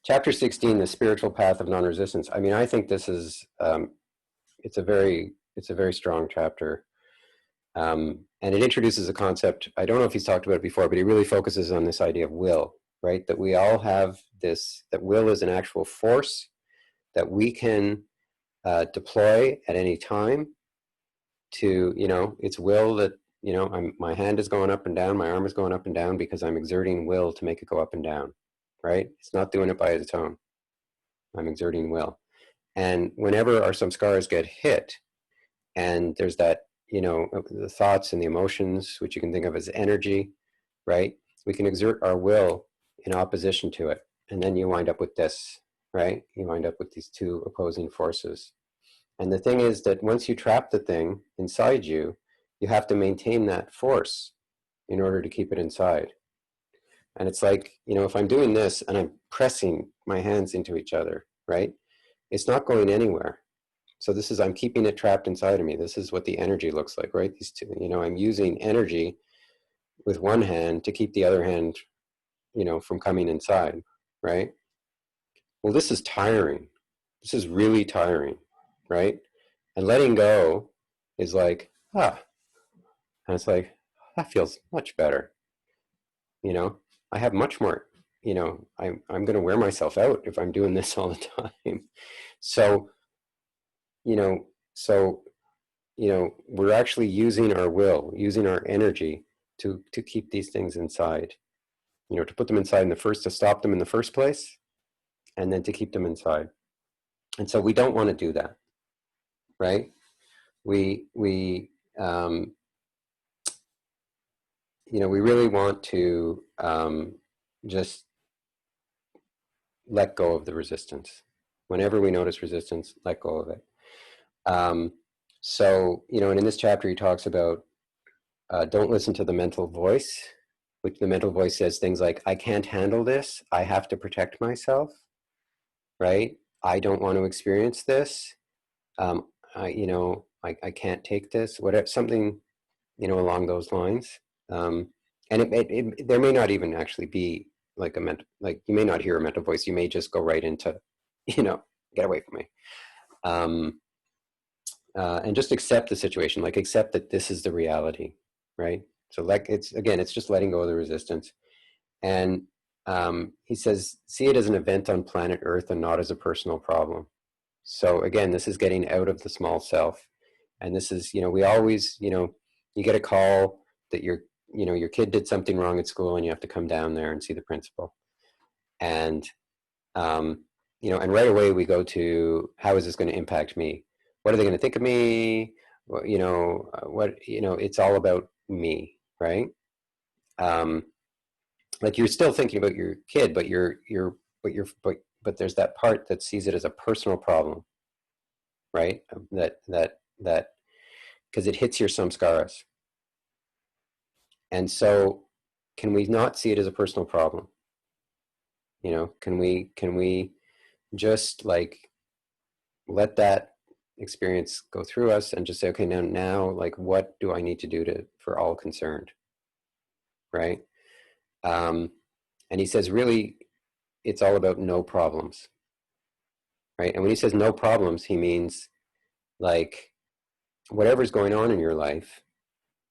chapter 16, the spiritual path of non-resistance. I mean, I think this is, it's a very strong chapter. And it introduces a concept, I don't know if he's talked about it before, but he really focuses on this idea of will, right? That we all have this, that will is an actual force that we can deploy at any time to, you know, it's will that, you know, my hand is going up and down, my arm is going up and down because I'm exerting will to make it go up and down, right? It's not doing it by its own. I'm exerting will. And whenever our samskaras get hit, and there's that, you know, the thoughts and the emotions, which you can think of as energy, right? We can exert our will in opposition to it. And then you wind up with this, right? You wind up with these two opposing forces. And the thing is that once you trap the thing inside you, you have to maintain that force in order to keep it inside. And it's like, you know, if I'm doing this and I'm pressing my hands into each other, right? It's not going anywhere. So this is, I'm keeping it trapped inside of me. This is what the energy looks like, right? These two, you know, I'm using energy with one hand to keep the other hand, you know, from coming inside, right? Well, this is tiring. This is really tiring, right? And letting go is like, and it's like, that feels much better. You know, I have much more, you know, I'm going to wear myself out if I'm doing this all the time. So, you know, we're actually using our will, using our energy to keep these things inside, you know, to put them inside to stop them in the first place, and then to keep them inside. And so we don't want to do that, right? We you know, we really want to just let go of the resistance. Whenever we notice resistance, let go of it. So, you know, and in this chapter, he talks about don't listen to the mental voice, which the mental voice says things like, I can't handle this. I have to protect myself, right? I don't want to experience this. I can't take this, whatever, something, you know, along those lines. And there may not even actually be like like you may not hear a mental voice. You may just go right into, you know, get away from me. And just accept the situation, like accept that this is the reality, right? So like, it's just letting go of the resistance. And he says, see it as an event on planet Earth and not as a personal problem. So again, this is getting out of the small self. And this is, you know, we always, you know, you get a call that your kid did something wrong at school and you have to come down there and see the principal. And, you know, and right away we go to, how is this going to impact me? What are they going to think of me? You know, it's all about me, right? Like you're still thinking about your kid, but but there's that part that sees it as a personal problem, right? That because it hits your samskaras. And so can we not see it as a personal problem? You know, can we just like let that experience go through us and just say, okay, now like, what do I need to do for all concerned, right? And he says, really, it's all about no problems, right? And when he says no problems, he means like whatever's going on in your life,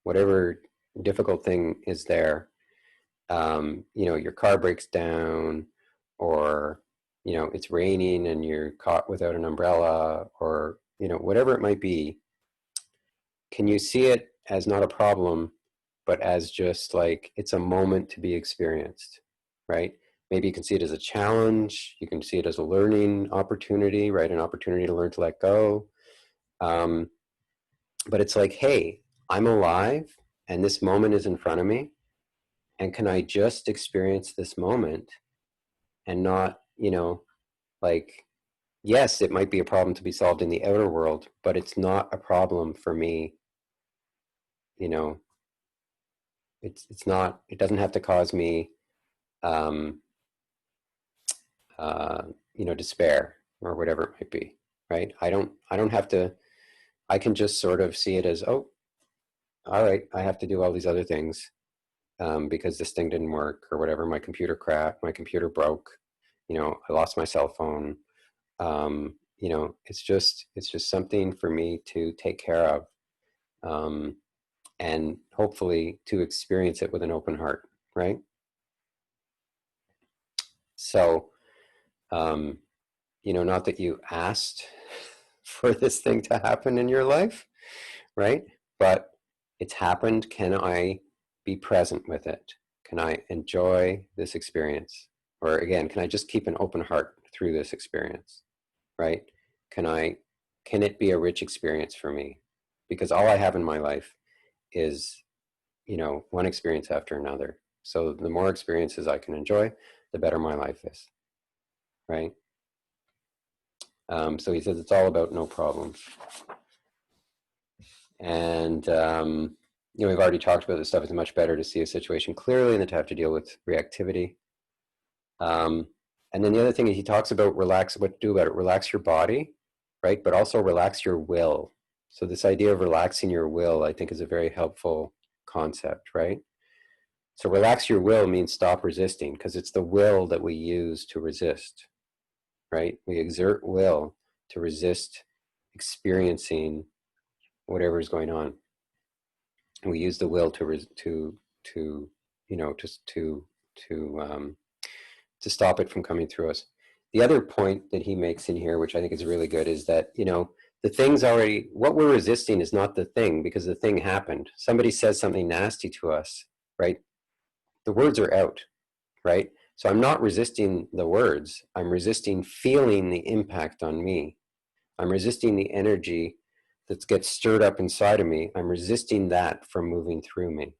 whatever difficult thing is there, you know, your car breaks down, or, you know, it's raining and you're caught without an umbrella, or, you know, whatever it might be, can you see it as not a problem, but as just like, it's a moment to be experienced, right? Maybe you can see it as a challenge. You can see it as a learning opportunity, right? An opportunity to learn to let go. But it's like, hey, I'm alive and this moment is in front of me. And can I just experience this moment and not, you know, like, yes, it might be a problem to be solved in the outer world, but it's not a problem for me. You know, it's not, it doesn't have to cause me, you know, despair or whatever it might be, right? I don't have to, I can just sort of see it as, oh, all right, I have to do all these other things because this thing didn't work or whatever. My computer cracked, my computer broke, you know, I lost my cell phone. You know, it's just something for me to take care of, and hopefully to experience it with an open heart, right? So, you know, not that you asked for this thing to happen in your life, right? But it's happened. Can I be present with it? Can I enjoy this experience? Or again, can I just keep an open heart through this experience, right? Can it be a rich experience for me? Because all I have in my life is, you know, one experience after another. So the more experiences I can enjoy, the better my life is, right? So he says it's all about no problems. And, you know, we've already talked about this stuff. It's much better to see a situation clearly than to have to deal with reactivity. And then the other thing he talks about relax, what to do about it, relax your body, right? But also relax your will. So this idea of relaxing your will, I think, is a very helpful concept, right? So relax your will means stop resisting, because it's the will that we use to resist, right? We exert will to resist experiencing whatever is going on. And we use the will to stop it from coming through us. The other point that he makes in here, which I think is really good, is that, the thing's already, what we're resisting is not the thing, because the thing happened. Somebody says something nasty to us, right? The words are out, right? So I'm not resisting the words. I'm resisting feeling the impact on me. I'm resisting the energy that gets stirred up inside of me. I'm resisting that from moving through me,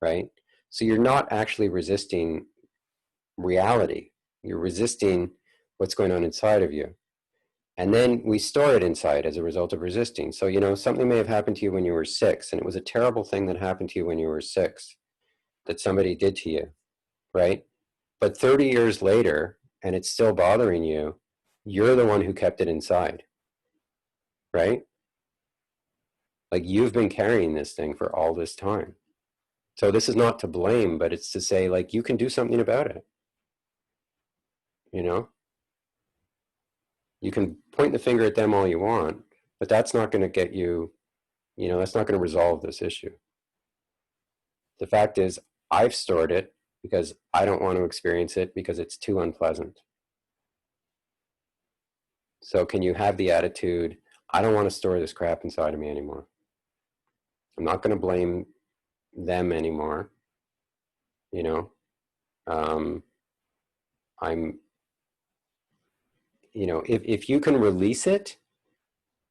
right? So you're not actually resisting reality. You're resisting what's going on inside of you. And then we store it inside as a result of resisting. So, something may have happened to you when you were 6, and it was a terrible thing that happened to you when you were 6 that somebody did to you, right? But 30 years later, and it's still bothering you, you're the one who kept it inside, right? Like, you've been carrying this thing for all this time. So this is not to blame, but it's to say, like, you can do something about it. You can point the finger at them all you want, but that's not going to get you, that's not going to resolve this issue. The fact is, I've stored it because I don't want to experience it because it's too unpleasant. So can you have the attitude, I don't want to store this crap inside of me anymore. I'm not going to blame them anymore. If you can release it,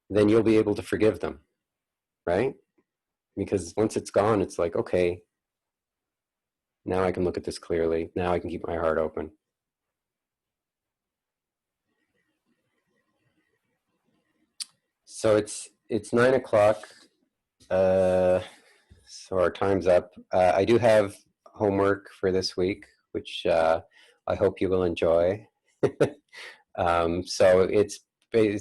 then you'll be able to forgive them, right? Because once it's gone, it's like, okay, now I can look at this clearly. Now I can keep my heart open. So it's 9 o'clock. So our time's up. I do have homework for this week, which I hope you will enjoy. So it's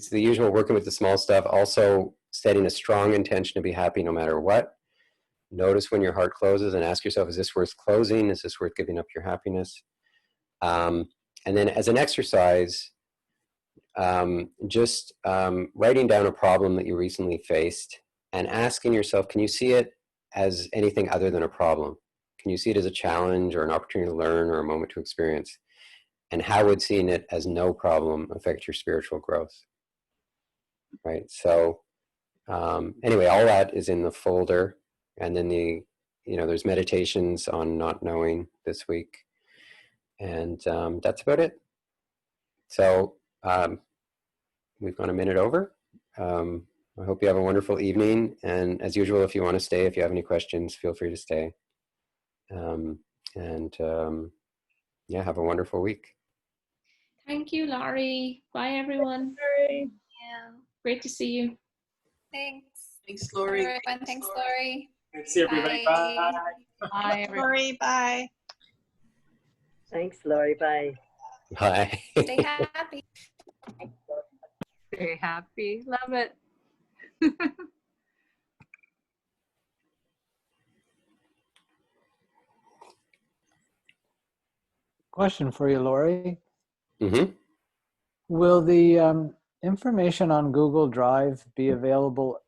the usual, working with the small stuff, also setting a strong intention to be happy no matter what. Notice when your heart closes and ask yourself, is this worth closing? Is this worth giving up your happiness? And then as an exercise, just writing down a problem that you recently faced and asking yourself, can you see it as anything other than a problem? Can you see it as a challenge or an opportunity to learn or a moment to experience? And how would seeing it as no problem affect your spiritual growth? Right. So anyway, all that is in the folder. And then there's meditations on not knowing this week. And that's about it. So we've gone a minute over. I hope you have a wonderful evening. And as usual, if you want to stay, if you have any questions, feel free to stay. Yeah, have a wonderful week. Thank you, Laurie. Bye, everyone. Yeah. Great to see you. Thanks. Thanks, Laurie. Everyone. Thanks, Laurie. Thanks, everybody. Bye. Bye, everyone. Lori, bye. Thanks, Laurie. Bye. Bye. Stay happy. Very happy. Love it. Question for you, Laurie. Mm-hmm. Will the information on Google Drive be available